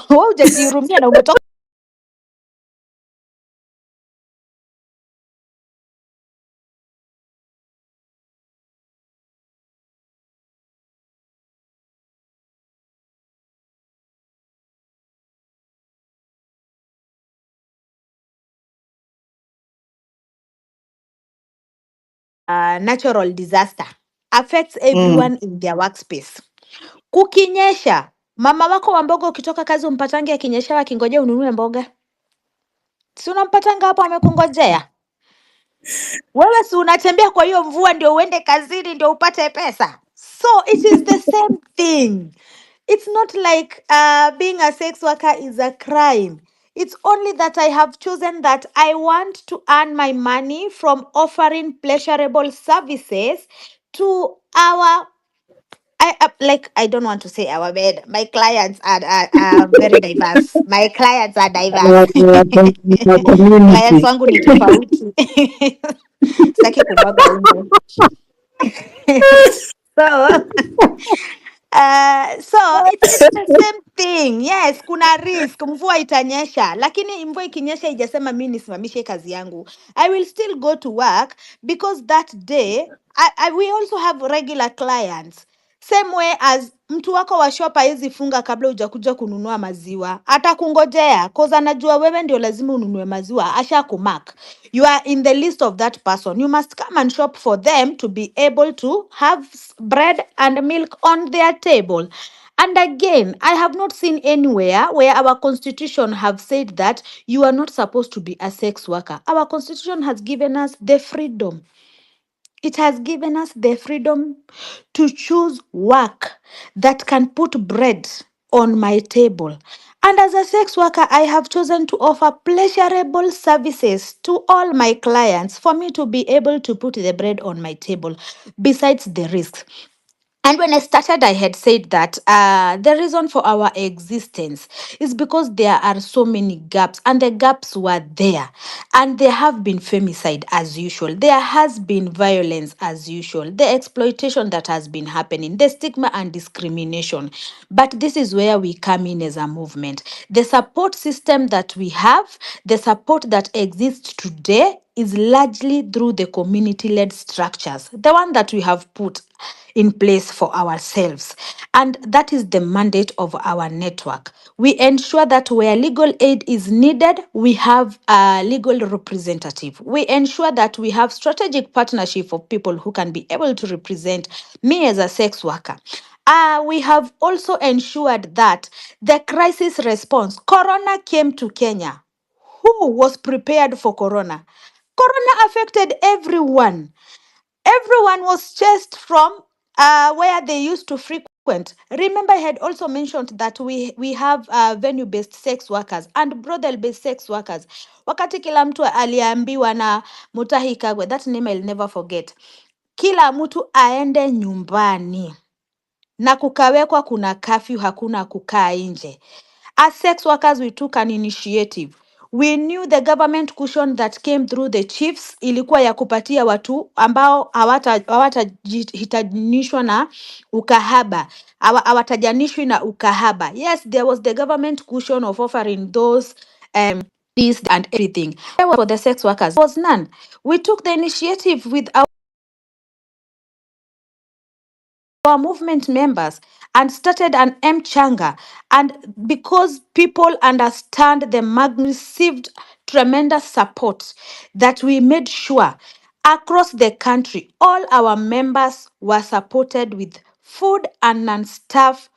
Wewe hujajihurumia na umetoka natural disaster affects everyone in their workspace. Kukinyesha, mama wako wa mboga ukitoka kazi umpatange akinyeshewa akingojea ununue mboga? Si unampatanga hapo amekungojea? Wewe si unatembea kwa hiyo mvua ndio uende kazini ndio upate pesa? So it is the same thing. It's not like being a sex worker is a crime. It's only that I have chosen that I want to earn my money from offering pleasurable services to our like, I don't want to say our men. My clients are very diverse. My clients are diverse. Clients Community. wangu ni tofauti. Sitaki kumwaga wimbo. So so it's the same thing. Yes, kuna risk mvua itanyesha, lakini mvua ikinyesha ijasema mimi nisimamishe kazi yangu. I will still go to work because that day we also have regular clients. Same way as mtu wako wa shop hawezi funga kabla hujakuja kununua maziwa. Atakungojea cause anajua wewe ndio lazima ununue maziwa. Asha kumark. You are in the list of that person. You must come and shop for them to be able to have bread and milk on their table. And again, I have not seen anywhere where our constitution have said that you are not supposed to be a sex worker. Our constitution has given us the freedom. It has given us the freedom to choose work that can put bread on my table. And as a sex worker, I have chosen to offer pleasurable services to all my clients for me to be able to put the bread on my table, besides the risks. And when I started, I had said that the reason for our existence is because there are so many gaps, and the gaps were there. And there have been femicide as usual. There has been violence as usual. The exploitation that has been happening, the stigma and discrimination. But this is where we come in as a movement. The support system that we have, the support that exists today, is largely through the community led structures, the one that we have put in place for ourselves. And that is the mandate of our network. We ensure that where legal aid is needed, we have a legal representative. We ensure that we have strategic partnership of people who can be able to represent me as a sex worker. We have also ensured that the crisis response, Corona came to Kenya. Who was prepared for Corona? Corona affected everyone. Everyone was chased from where they used to frequent. Remember, I had also mentioned that we have venue-based sex workers and brothel-based sex workers. Wakati kila mtu aliambiwa na Mutahi Kagwe, that name I'll never forget. Kila mtu aende nyumbani na kukawekwa kuna curfew, hakuna kukaa nje. As sex workers, we took an initiative. We knew the government cushion that came through the chiefs ilikuwa ya kupatia watu ambao hawatahitajinishwa na ukahaba. Hawatajanishwi na ukahaba. Yes, there was the government cushion of offering those this and everything. For the sex workers, there was none. We took the initiative with our movement members and started an M-Changa. And because people understand the received tremendous support, that we made sure across the country, all our members were supported with food and non-staff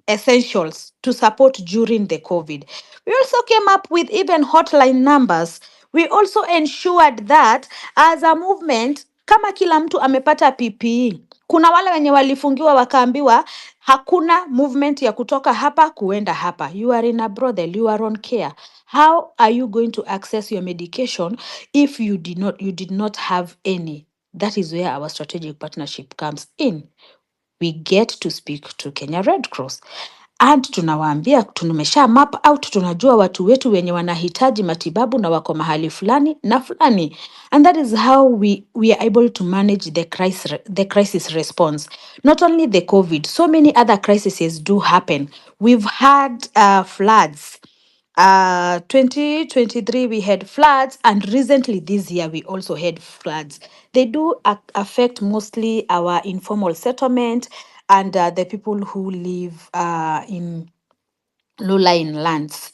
essentials to support during the COVID. We also came up with even hotline numbers. We also ensured that as a movement, kama kila mtu amepata PPE, kuna wale wenye walifungiwa wakaambiwa hakuna movement ya kutoka hapa kuenda hapa. You are in a brothel, you are on care. How are you going to access your medication if you did not have any? That is where our strategic partnership comes in. We get to speak to Kenya Red Cross and tunawaambia tumesha map out, tunajua watu wetu wenye wanahitaji matibabu na wako mahali fulani na fulani, and that is how we are able to manage the crisis response. Not only the COVID, so many other crises do happen. We've had floods. 2023 we had floods, and recently this year we also had floods. They do affect mostly our informal settlement and the people who live in low-lying lands.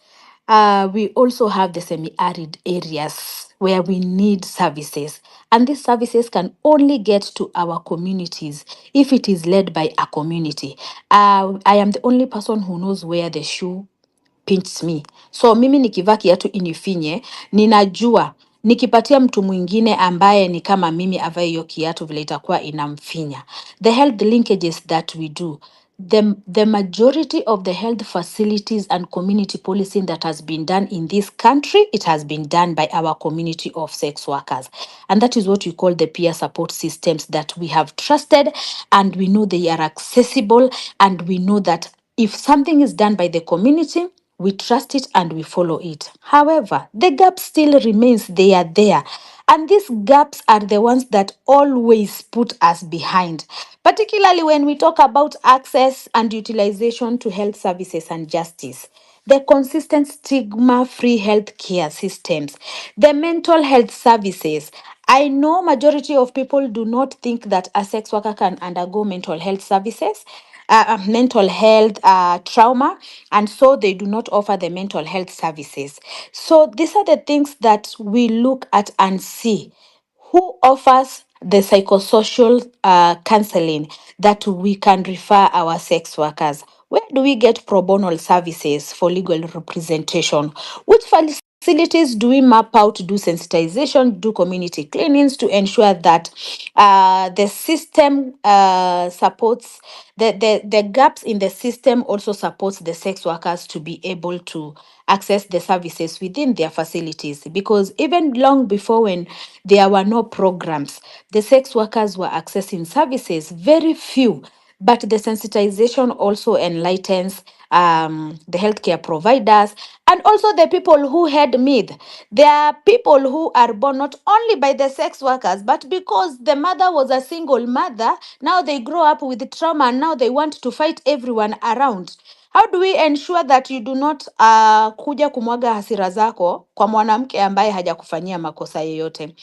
We also have the semi-arid areas where we need services, and these services can only get to our communities if it is led by a community. I am the only person who knows where the shoe pinch me. So mimi nikivaa kiatu inifinye, ninajua nikipatia mtu mwingine ambaye ni kama mimi avae hiyo kiatu vile itakuwa inamfinya. The health linkages that we do, the majority of the health facilities and community policing that has been done in this country, it has been done by our community of sex workers. And that is what we call the peer support systems that we have trusted, and we know they are accessible, and we know that if something is done by the community, we trust it and we follow it. However, the gap still remains, they are there. And these gaps are the ones that always put us behind, particularly when we talk about access and utilization to health services and justice. The consistent stigma free healthcare systems, the mental health services. I know majority of people do not think that a sex worker can undergo mental health services, mental health trauma, and so they do not offer the mental health services. So these are the things that we look at and see who offers the psychosocial counseling that we can refer our sex workers. Where do we get pro bono services for legal representation? Which facilities do we map out, do sensitization, do community cleanings to ensure that the system supports the gaps in the system, also supports the sex workers to be able to access the services within their facilities? Because even long before, when there were no programs, the sex workers were accessing services, very few. But the sensitization also enlightens the healthcare providers and also the people who had myth. There are people who are born not only by the sex workers, but because the mother was a single mother, now they grow up with trauma and now they want to fight everyone around. How do we ensure that you do not kuja kumwaga hasira zako kwa mwanamke ambaye hajakufanyia makosa yoyote?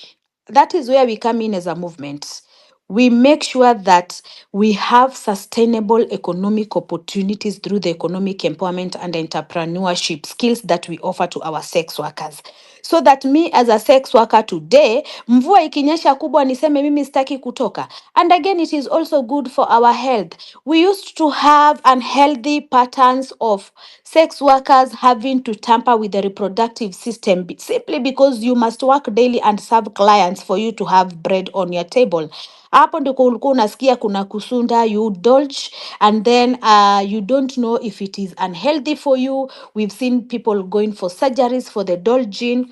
That is where we come in as a movement. We make sure that we have sustainable economic opportunities through the economic empowerment and entrepreneurship skills that we offer to our sex workers. So that me as a sex worker today, mvua ikinyesha kubwa niseme mimi sitaki kutoka. And again, it is also good for our health. We used to have unhealthy patterns of sex workers having to tamper with the reproductive system simply because you must work daily and serve clients for you to have bread on your table. Hapo ndiko ulikuwa unasikia kuna kusunda, you indulge, and then you don't know if it is unhealthy for you. We've seen people going for surgeries for the indulging.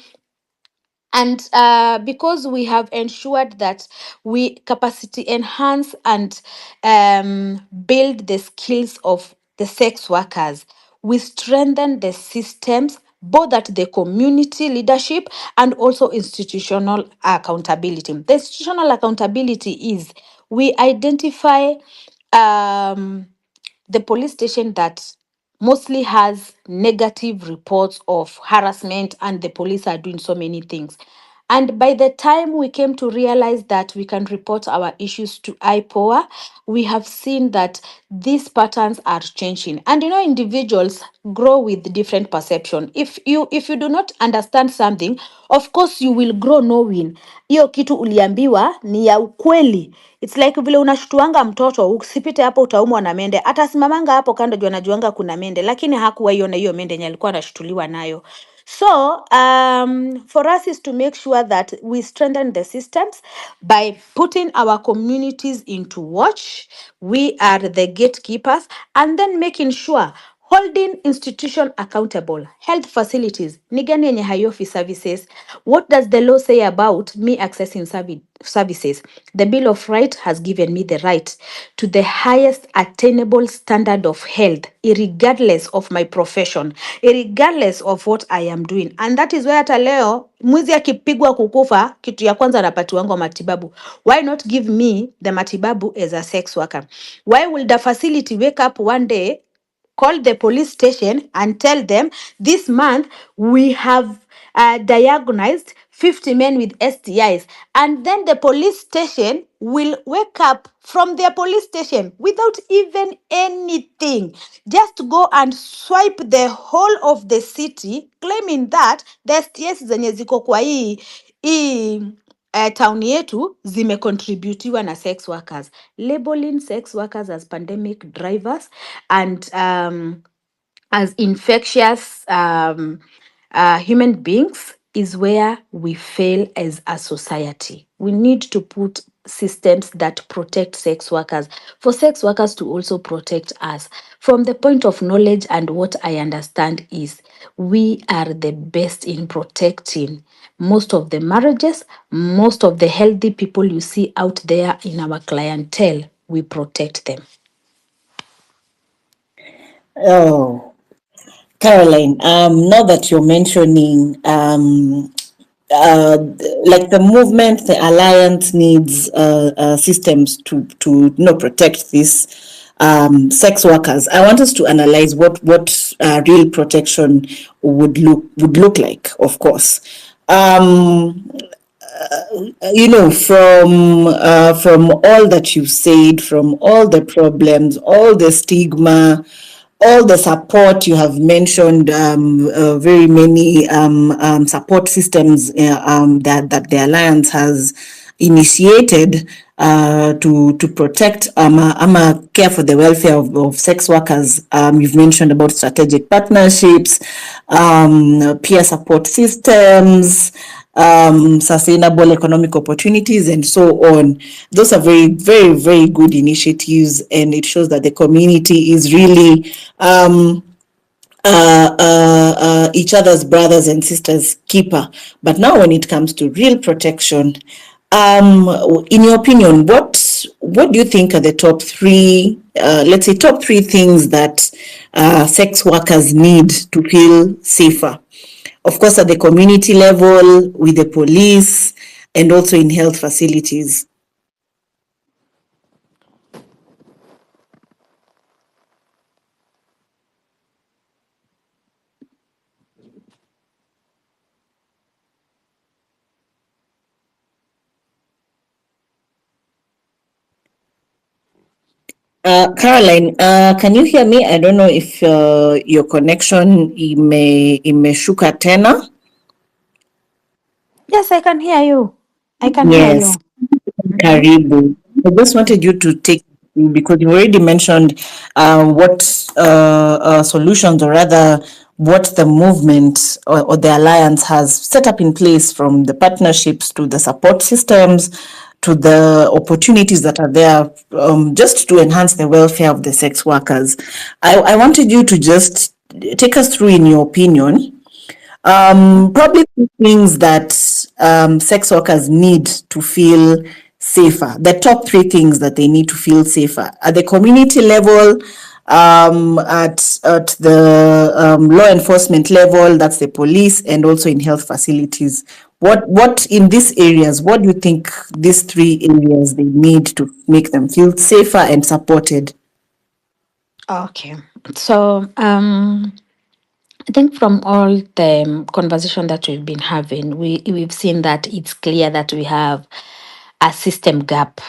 And because we have ensured that we capacity enhance and build the skills of the sex workers, we strengthen the systems both at the community leadership and also institutional accountability. The institutional accountability is we identify the police station that mostly has negative reports of harassment, and the police are doing so many things. And by the time we came to realize that we can report our issues to IPOA, we have seen that these patterns are changing. And individuals grow with different perception. If you do not understand something, of course you will grow knowing hiyo kitu uliambiwa ni ya ukweli. It's like vile unashtuanga mtoto usipite hapo utaumwa na mende. Atasimamanga hapo kando juu anajuanga kuna mende, lakini hakuwa iona hiyo mende yenye alikuwa anashtuliwa nayo. So, for us is to make sure that we strengthen the systems by putting our communities into watch. We are the gatekeepers, and then making sure holding institution accountable. Health facilities, ni gani yenye haiofi services? What does the law say about me accessing services? The Bill of Rights has given me the right to the highest attainable standard of health, regardless of my profession, regardless of what I am doing. And that is why hata leo mwizi akipigwa kukufa, kitu ya kwanza anapatiwangwa matibabu. Why not give me the matibabu as a sex worker? Why will the facility wake up one day, call the police station and tell them this month we have diagnosed 50 men with STIs, and then the police station will wake up from their police station without even anything, just go and swipe the whole of the city, claiming that the STIs zenye ziko kwa hii town yetu zimecontributiwa na sex workers, labeling sex workers as pandemic drivers and as infectious human beings is where we fail as a society. We need to put systems that protect sex workers, for sex workers to also protect us. From the point of knowledge and what I understand is we are the best in protecting most of the marriages, most of the healthy people you see out there in our clientele, we protect them. Oh, Caroline, now that you're mentioning like the movement, the alliance needs systems to protect these sex workers. I want us to analyze what real protection would look like. Of course, from all that you've said, from all the problems, all the stigma, all the support you have mentioned, very many support systems that the Alliance has initiated to protect care for the welfare of sex workers. You've mentioned about strategic partnerships, peer support systems, sustainable economic opportunities, and so on. Those are very, very, very good initiatives, and it shows that the community is really each other's brothers and sisters keeper. But now when it comes to real protection, in your opinion, what do you think are the top three, let's say top three things that sex workers need to feel safer? Of course, at the community level, with the police, and also in health facilities. Caroline, can you hear me? I don't know if your connection imeshuka tena. Yes, I can hear you. I can hear Yes, you. karibu. I just wanted you to take, because you already mentioned what solutions, or rather what the movement or the alliance has set up in place, from the partnerships to the support systems to the opportunities that are there, just to enhance the welfare of the sex workers. I wanted you to just take us through, in your opinion, probably things that sex workers need to feel safer. The top three things that they need to feel safer at the community level, at the law enforcement level, that's the police, and also in health facilities. What in these areas? What do you think these three areas they need to make them feel safer and supported? Okay. So I think from all the conversation that we've been having, we've seen that it's clear that we have a system gap,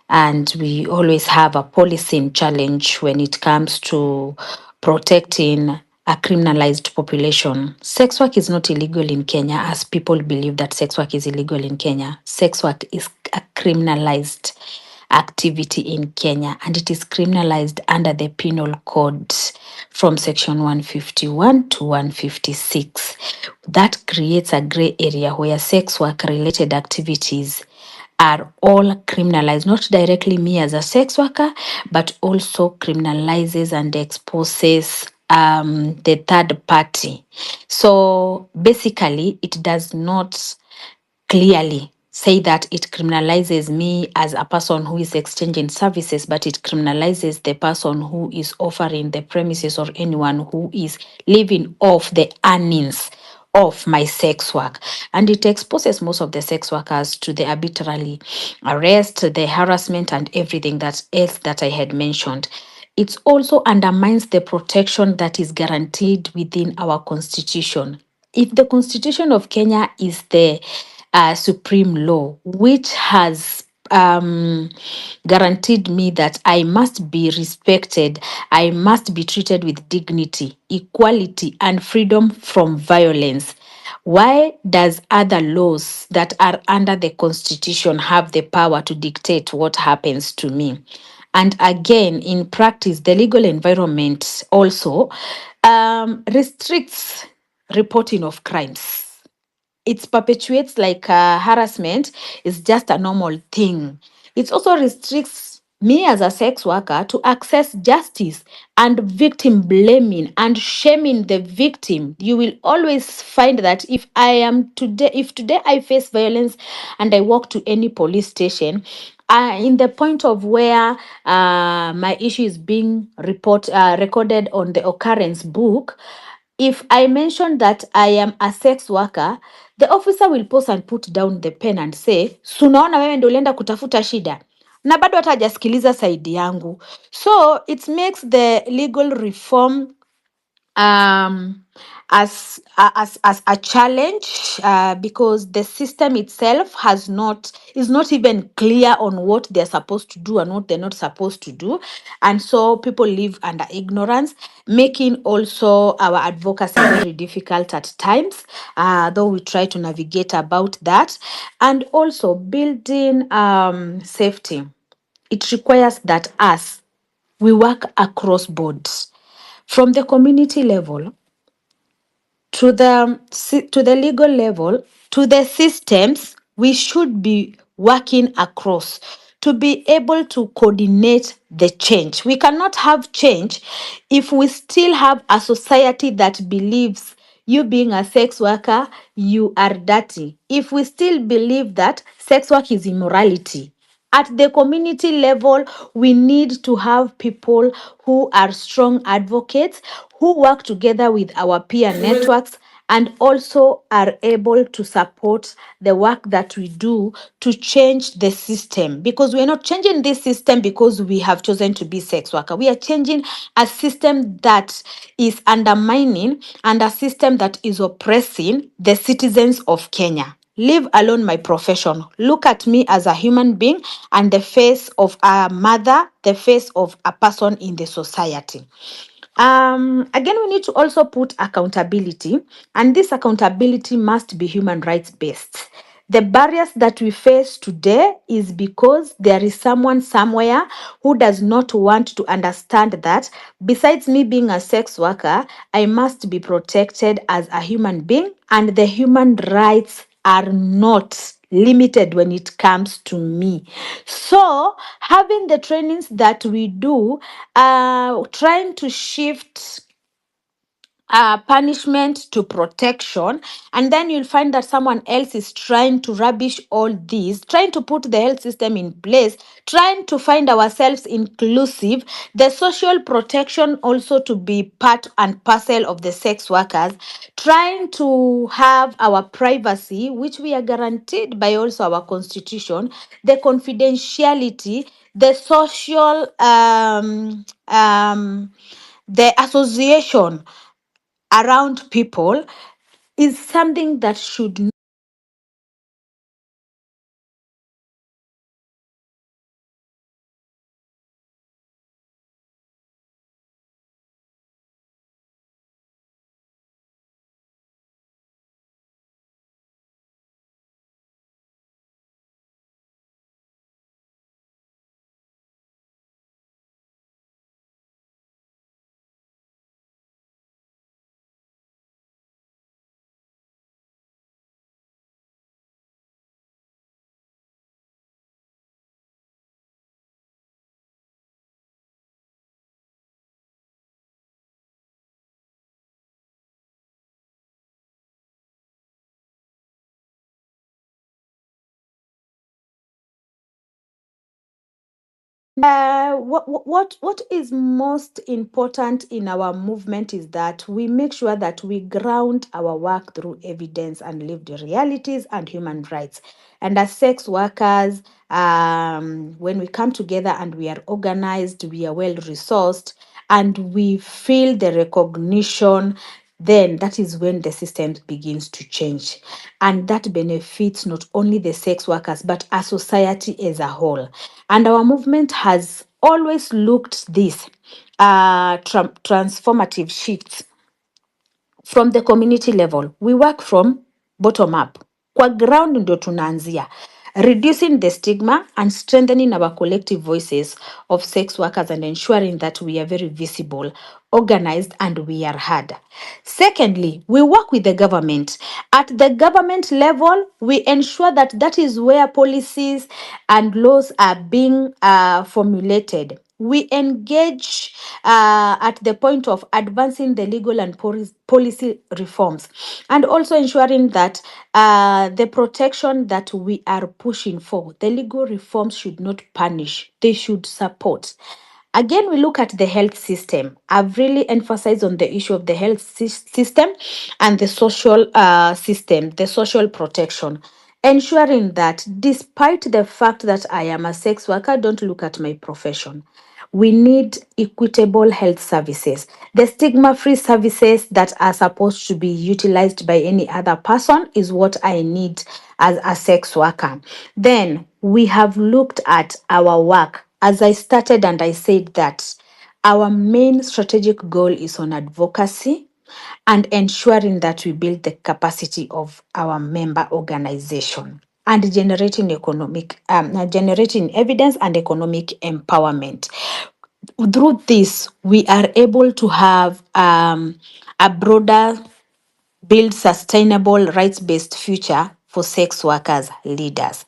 and we always have a policing challenge when it comes to protecting a criminalized population. Sex work is not illegal in Kenya, as people believe that sex work is illegal in Kenya. Sex work is a criminalized activity in Kenya, and it is criminalized under the Penal Code from section 151 to 156. That creates a gray area where sex work related activities are all criminalized, not directly me as a sex worker, but also criminalizes and exposes the third party. So basically, it does not clearly say that it criminalizes me as a person who is exchanging services, but it criminalizes the person who is offering the premises, or anyone who is living off the earnings of my sex work. And it exposes most of the sex workers to the arbitrary arrest, the harassment, and everything that else that I had mentioned. It also undermines the protection that is guaranteed within our constitution. If the Constitution of Kenya is the supreme law, which has guaranteed me that I must be respected, I must be treated with dignity, equality, and freedom from violence, why does other laws that are under the Constitution have the power to dictate what happens to me? And again, in practice, the legal environment also restricts reporting of crimes. It perpetuates like harassment is just a normal thing. It also restricts me as a sex worker to access justice, and victim blaming and shaming the victim. You will always find that if today I face violence and I walk to any police station, in the point of where my issue is being recorded on the occurrence book, if I mention that I am a sex worker, the officer will pause and put down the pen and say, sunaona wewe ndio ulienda kutafuta shida, na bado hata hajasikiliza saidi yangu. So it makes the legal reform um as a challenge, because the system itself is not even clear on what they're supposed to do and what they're not supposed to do, and so people live under ignorance, making also our advocacy very difficult at times, though we try to navigate about that. And also building safety, it requires that we work across boards, from the community level to the legal level to the systems. We should be working across to be able to coordinate the change. We cannot have change if we still have a society that believes you being a sex worker, you are dirty. If we still believe that sex work is immorality, at the community level, we need to have people who are strong advocates, who work together with our peer networks, and also are able to support the work that we do to change the system. Because we're not changing this system because we have chosen to be sex worker. We are changing a system that is undermining and a system that is oppressing the citizens of Kenya. Leave alone my profession. Look at me as a human being and the face of a mother, the face of a person in the society. Again, we need to also put accountability, and this accountability must be human rights based. The barriers that we face today is because there is someone somewhere who does not want to understand that besides me being a sex worker, I must be protected as a human being, and the human rights are not limited when it comes to me. So, having the trainings that we do, trying to shift punishment to protection, and then you'll find that someone else is trying to rubbish all these, trying to put the health system in place, trying to find ourselves inclusive, the social protection also to be part and parcel of the sex workers, trying to have our privacy, which we are guaranteed by also our constitution, the confidentiality, the social the association around people is something that should what is most important in our movement is that we make sure that we ground our work through evidence and lived realities and human rights. And as sex workers, when we come together and we are organized, we are well resourced, and we feel the recognition, then that is when the system begins to change. And that benefits not only the sex workers, but a society as a whole. And our movement has always looked this transformative shifts from the community level. We work from bottom up. Kwa ground ndio tunaanzia. Reducing the stigma and strengthening our collective voices of sex workers and ensuring that we are very visible organized, and we are heard. Secondly, we work with the government. At the government level, we ensure that that is where policies and laws are being formulated. We engage at the point of advancing the legal and policy reforms, and also ensuring that the protection that we are pushing for, the legal reforms should not punish, they should support. Again, we look at the health system. I've really emphasized on the issue of the health system and the social system, the social protection, ensuring that despite the fact that I am a sex worker, don't look at my profession. We need equitable health services, the stigma free services that are supposed to be utilized by any other person is what I need as a sex worker. Then we have looked at our work. As I started and I said that our main strategic goal is on advocacy and ensuring that we build the capacity of our member organization and generating evidence and economic empowerment. Through this, we are able to have a broader, build sustainable, rights-based future for sex workers leaders.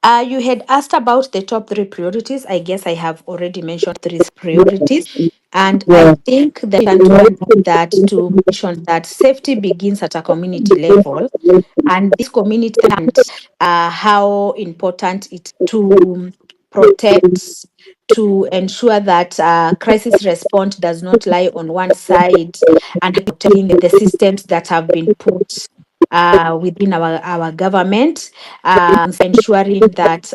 You had asked about the top three priorities. I guess I have already mentioned three priorities. And I think that I can add that to mention that safety begins at a community level. And this community and how important it to protect, to ensure that crisis response does not lie on one side, and protecting the systems that have been put within our government, ensuring that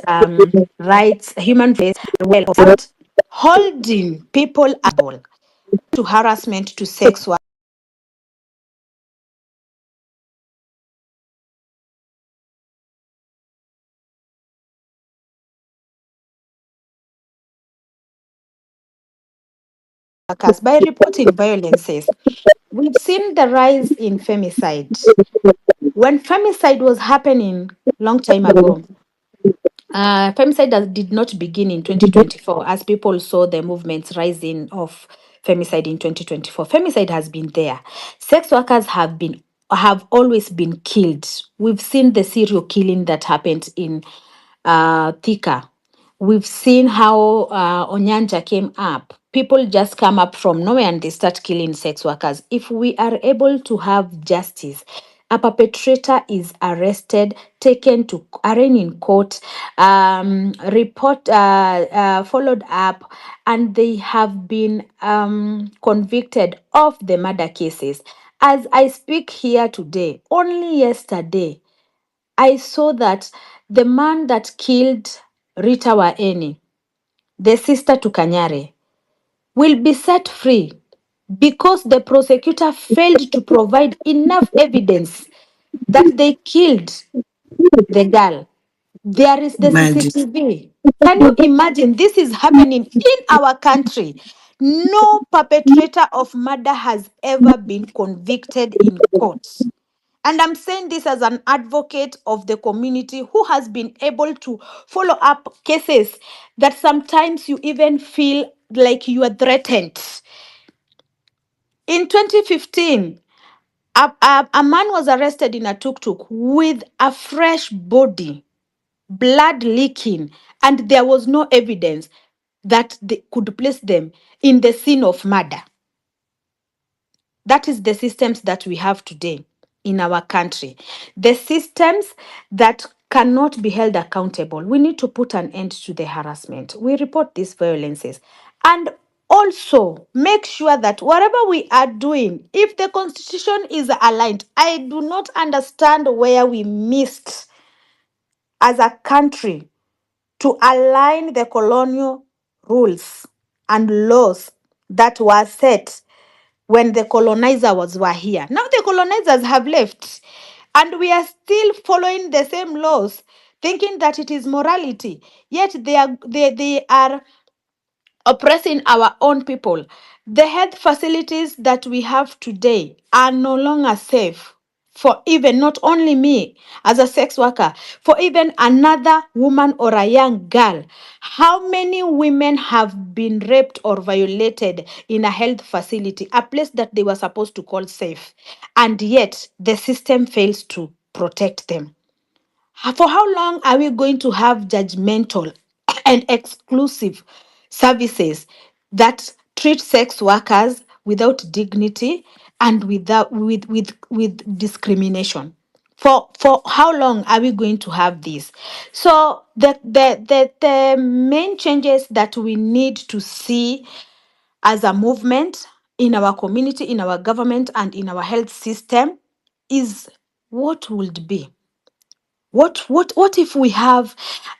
rights, human rights are well observed, holding people accountable to harassment, to sex work. Workers by reporting violences. We've seen the rise in femicide. When femicide was happening long time ago, femicide did not begin in 2024 as people saw the movements rising of femicide in 2024. Femicide has been there. Sex workers have always been killed. We've seen the serial killing that happened in Thika. We've seen how Onyanja came up. People just come up from nowhere and they start killing sex workers. If we are able to have justice, a perpetrator is arrested, taken to arraigned in court, followed up, and they have been convicted of the murder cases. As I speak here today, only yesterday, I saw that the man that killed Rita Waeni, the sister to Kanyare, will be set free because the prosecutor failed to provide enough evidence that they killed the girl. There is the Imagine. CCTV. Can you imagine? This is happening in our country. No perpetrator of murder has ever been convicted in court. And I'm saying this as an advocate of the community who has been able to follow up cases that sometimes you even feel like you are threatened. In 2015, a man was arrested in a tuk-tuk with a fresh body, blood leaking, and there was no evidence that they could place them in the scene of murder. That is the systems that we have today in our country. The systems that cannot be held accountable. We need to put an end to the harassment. We report these violences. And also make sure that whatever we are doing, if the constitution is aligned, I do not understand where we missed as a country to align the colonial rules and laws that were set when the were here. Now the colonizers have left, and we are still following the same laws, thinking that it is morality. Yet they are oppressing our own people. The health facilities that we have today are no longer safe for even not only me as a sex worker, for even another woman or a young girl. How many women have been raped or violated in a health facility, a place that they were supposed to call safe, and yet the system fails to protect them? For how long are we going to have judgmental and exclusive services that treat sex workers without dignity and with discrimination? For how long are we going to have this? So the main changes that we need to see as a movement in our community, in our government, and in our health system is what would be. What if we have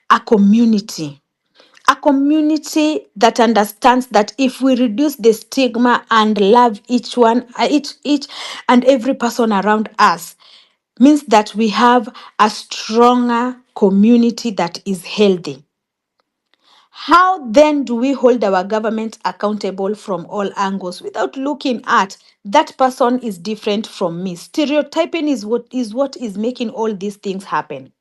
a community? A community that understands that if we reduce the stigma and love each and every person around us, means that we have a stronger community that is healthy. How then do we hold our government accountable from all angles without looking at that person is different from me? Stereotyping is what is making all these things happen.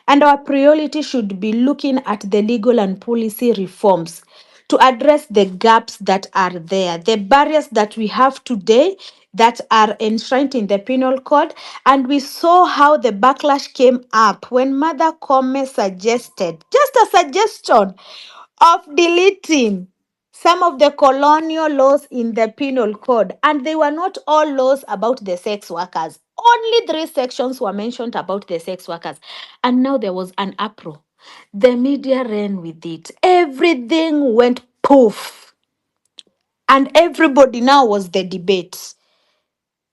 And our priority should be looking at the legal and policy reforms to address the gaps that are there, the barriers that we have today that are enshrined in the penal code. And we saw how the backlash came up when Mother Kome suggested, just a suggestion, of deleting some of the colonial laws in the penal code, and they were not all laws about the sex workers. Only 3 sections were mentioned about the sex workers, and now there was an uproar. The media ran with it, everything went poof, and everybody now was the debate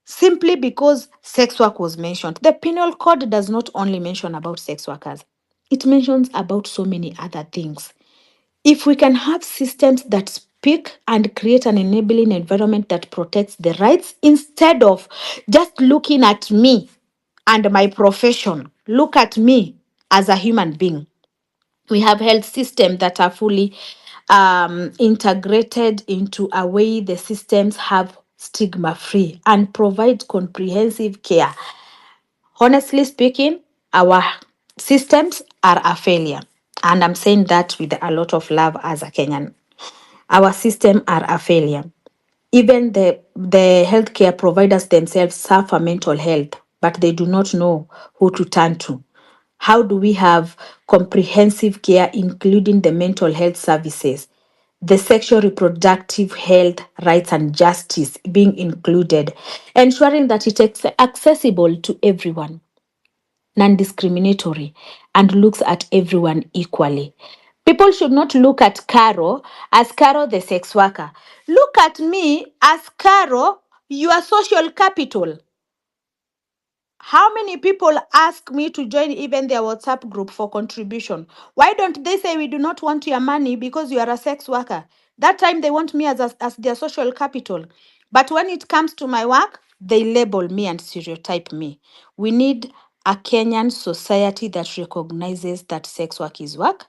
simply because sex work was mentioned. The penal code does not only mention about sex workers, it mentions about so many other things. If we can have systems that speak and create an enabling environment that protects the rights instead of just looking at me and my profession, look at me as a human being. We have health systems that are fully integrated into a way the systems have stigma free and provide comprehensive care. Honestly speaking, our systems are a failure. And I'm saying that with a lot of love as a Kenyan. Our system are a failure. Even the healthcare providers themselves suffer mental health, but they do not know who to turn to. How do we have comprehensive care, including the mental health services, the sexual reproductive health rights and justice being included, ensuring that it is accessible to everyone, non-discriminatory, and looks at everyone equally? People should not look at Caro as Caro the sex worker. Look at me as Caro, your social capital. How many people ask me to join even their WhatsApp group for contribution? Why don't they say we do not want your money because you are a sex worker? That time they want me as their social capital. But when it comes to my work, they label me and stereotype me. We need a Kenyan society that recognizes that sex work is work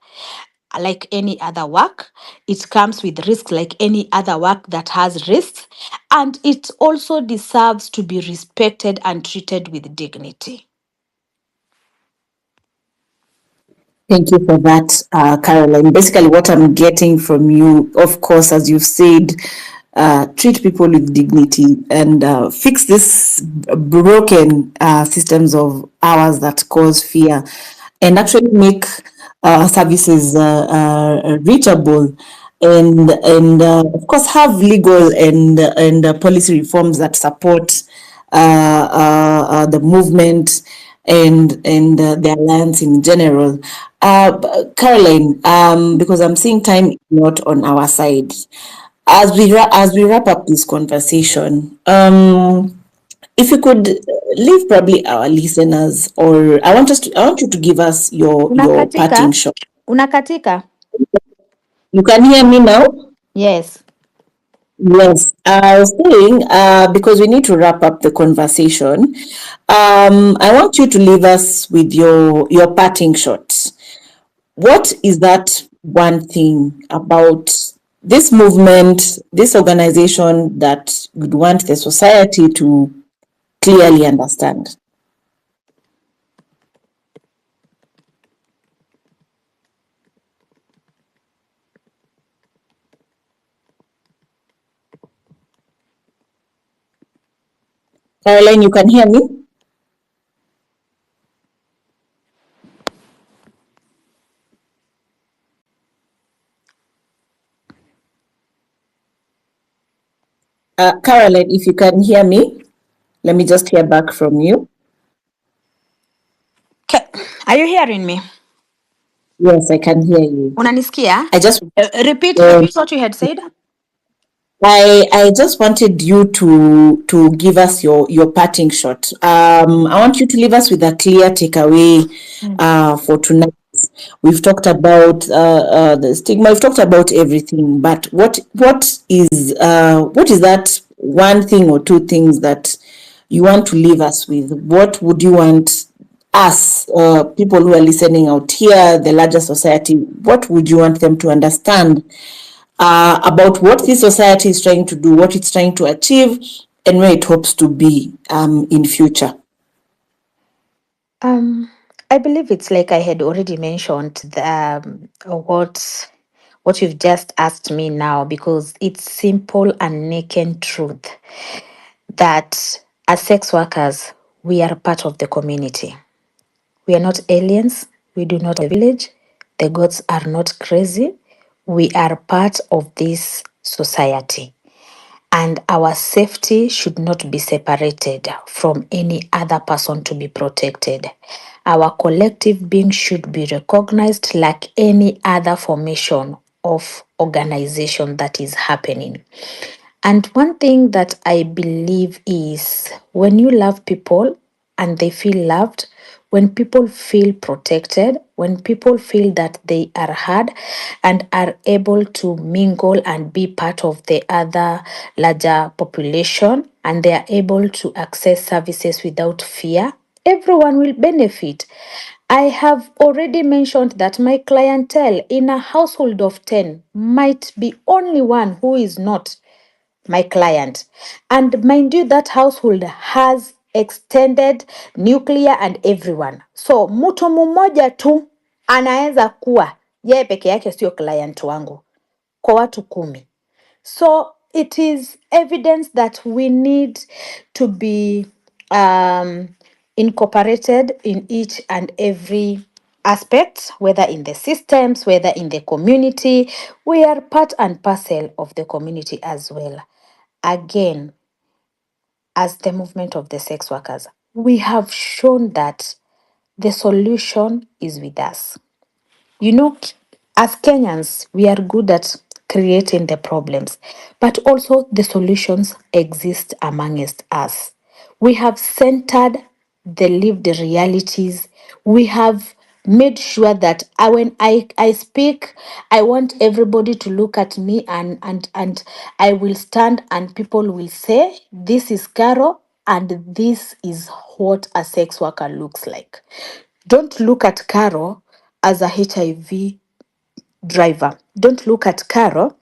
like any other work. It comes with risks like any other work that has risks. And it also deserves to be respected and treated with dignity. Thank you for that, Caroline. Basically, what I'm getting from you, of course, as you've said, treat people with dignity and fix this broken systems of ours that cause fear, and actually make services reachable, and of course have legal and policy reforms that support the movement and the alliance in general. Caroline, because I'm seeing time is not on our side. As we wrap up this conversation, if you could leave probably our listeners, or I want you to give us your parting Unakatika? shot. Unakatika? You can hear me now? Yes. Yes, I was saying, because we need to wrap up the conversation, I want you to leave us with your parting shots. What is that one thing about this movement, this organization, that you'd want the society to clearly understand? Caroline, you can hear me? Caroline, if you can hear me, let me just hear back from you. Are you hearing me? Yes, I can hear you. Unanisikia? I just Repeat um, what you had said. I just wanted you to give us your parting shot. I want you to leave us with a clear takeaway for tonight. We've talked about the stigma. We've talked about everything, but what is that one thing or two things that you want to leave us with? What would you want us, people who are listening out here, the larger society, what would you want them to understand about what this society is trying to do, what it's trying to achieve, and where it hopes to be in future? I believe it's like I had already mentioned what you've just asked me now, because it's simple and naked truth that as sex workers, we are part of the community. We are not aliens. We do not village. The gods are not crazy. We are part of this society. And our safety should not be separated from any other person to be protected. Our collective being should be recognized like any other formation of organization that is happening. And one thing that I believe is when you love people and they feel loved, when people feel protected, when people feel that they are heard and are able to mingle and be part of the other larger population, and they are able to access services without fear, everyone will benefit. I have already mentioned that my clientele in a household of 10 might be only one who is not my client. And mind you, that household has extended nuclear and everyone. So mtu mmoja tu anaweza kuwa yeye peke yake sio client wangu kwa watu 10. So it is evidence that we need to be incorporated in each and every aspect, whether in the systems, whether in the community. We are part and parcel of the community as well. Again, as the movement of the sex workers, we have shown that the solution is with us. You know, as Kenyans, we are good at creating the problems, but also the solutions exist amongst us. We have centered the lived realities. We have made sure that when I speak, I want everybody to look at me and I will stand and people will say, this is Caro and this is what a sex worker looks like. Don't look at Caro as a HIV driver. Don't look at Caro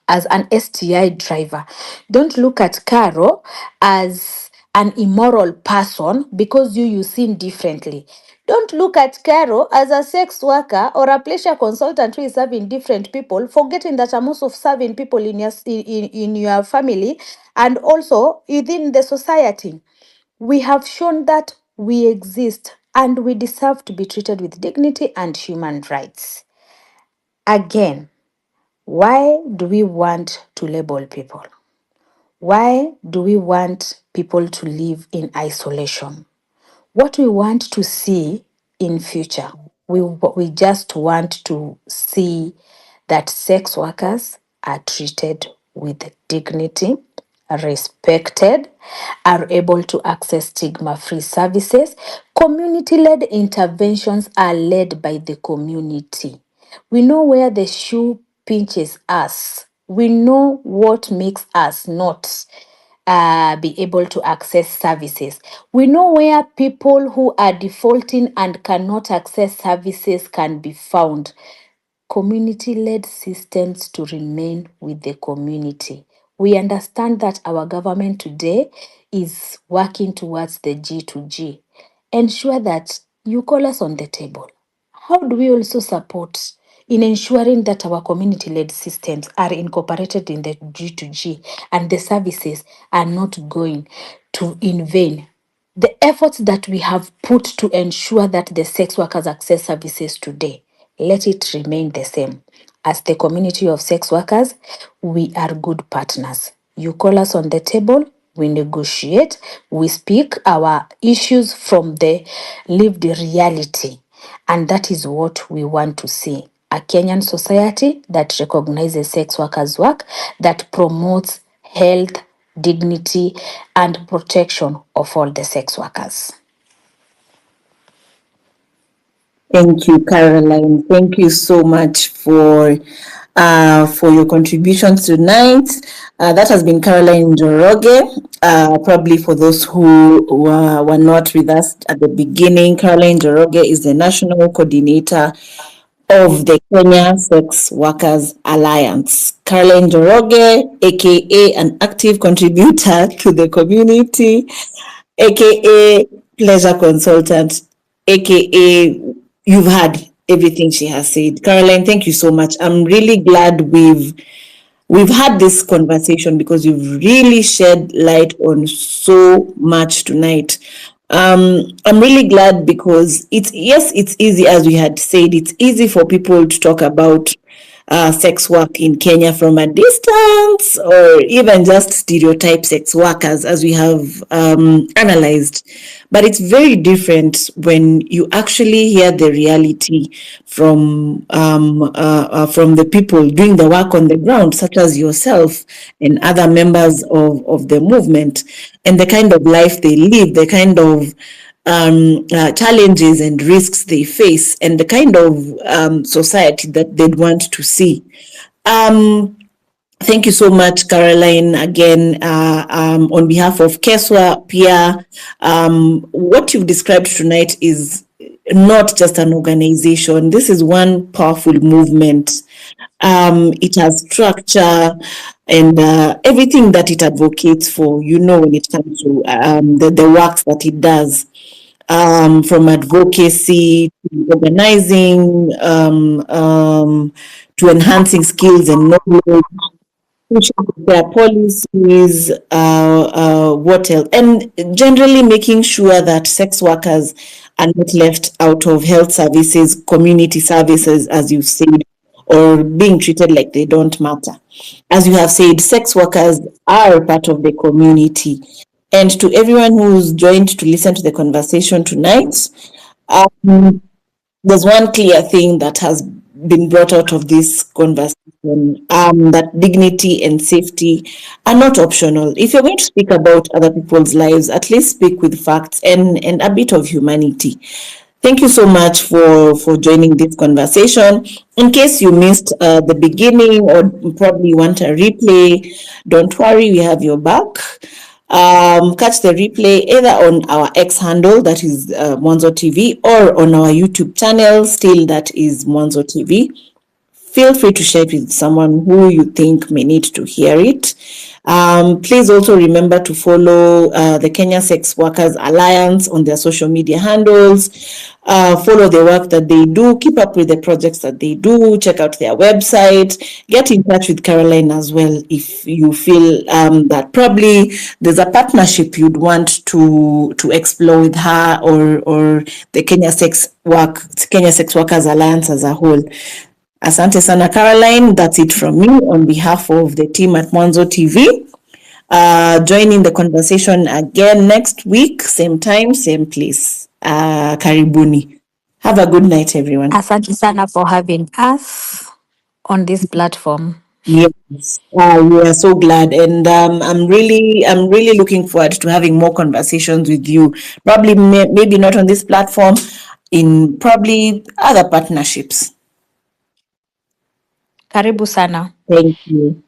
as an STI driver. Don't look at Caro as an immoral person because you sin differently. Don't look at Caro as a sex worker or a pleasure consultant who is serving different people, forgetting that I'm also serving people in your family and also within the society. We have shown that we exist and we deserve to be treated with dignity and human rights. Again, why do we want to label people? Why do we want people to live in isolation? What we want to see in future, we just want to see that sex workers are treated with dignity, respected, are able to access stigma-free services. Community-led interventions are led by the community. We know where the shoe pinches us. We know what makes us not be able to access services. We know where people who are defaulting and cannot access services can be found. Community-led systems to remain with the community. We understand that our government today is working towards the G2G. Ensure that you call us on the table. How do we also support in ensuring that our community-led systems are incorporated in the G2G and the services are not going to in vain. The efforts that we have put to ensure that the sex workers access services today, let it remain the same. As the community of sex workers, we are good partners. You call us on the table, we negotiate, we speak our issues from the lived reality. And that is what we want to see. A Kenyan society that recognizes sex workers' work, that promotes health, dignity, and protection of all the sex workers. Thank you, Caroline. Thank you so much for your contributions tonight. That has been Caroline Njoroge. Probably for those who were not with us at the beginning, Caroline Njoroge is the National Coordinator of the Kenya Sex Workers Alliance. Caroline Njoroge, aka an active contributor to the community, aka pleasure consultant, aka you've heard everything she has said. Caroline, thank you so much. I'm really glad we've had this conversation because you've really shed light on so much tonight. I'm really glad because it's easy, as we had said, it's easy for people to talk about sex work in Kenya from a distance, or even just stereotype sex workers as we have analyzed. But it's very different when you actually hear the reality from the people doing the work on the ground, such as yourself and other members of the movement, and the kind of life they live, the kind of challenges and risks they face, and the kind of society that they'd want to see. Thank you so much, Caroline, again, on behalf of Keswa, Pia. What you've described tonight is not just an organization. This is one powerful movement. It has structure and everything that it advocates for, when it comes to the works that it does. From advocacy to organizing, to enhancing skills and knowledge, their policies, what else, and generally making sure that sex workers are not left out of health services, community services, as you've said, or being treated like they don't matter. As you have said, sex workers are a part of the community. And to everyone who's joined to listen to the conversation tonight, there's one clear thing that has been brought out of this conversation, that dignity and safety are not optional. If you're going to speak about other people's lives, at least speak with facts and a bit of humanity. Thank you so much for joining this conversation. In case you missed the beginning or probably want a replay, don't worry, we have your back. Catch the replay either on our X handle, that is Mwanzo TV, or on our YouTube channel, still that is Mwanzo TV. Feel free to share it with someone who you think may need to hear it. Please also remember to follow the Kenya Sex Workers Alliance on their social media handles. Follow the work that they do, keep up with the projects that they do, check out their website, get in touch with Caroline as well if you feel that probably there's a partnership you'd want to explore with her or the Kenya Sex Workers Alliance as a whole. Asante sana, Caroline. That's it from me on behalf of the team at Mwanzo TV. Joining the conversation again next week, same time, same place. Karibuni. Have a good night, everyone. Asante sana for having us on this platform. Yes, we are so glad, and I'm really looking forward to having more conversations with you. Probably, maybe not on this platform, in probably other partnerships. Karibu sana. Thank you.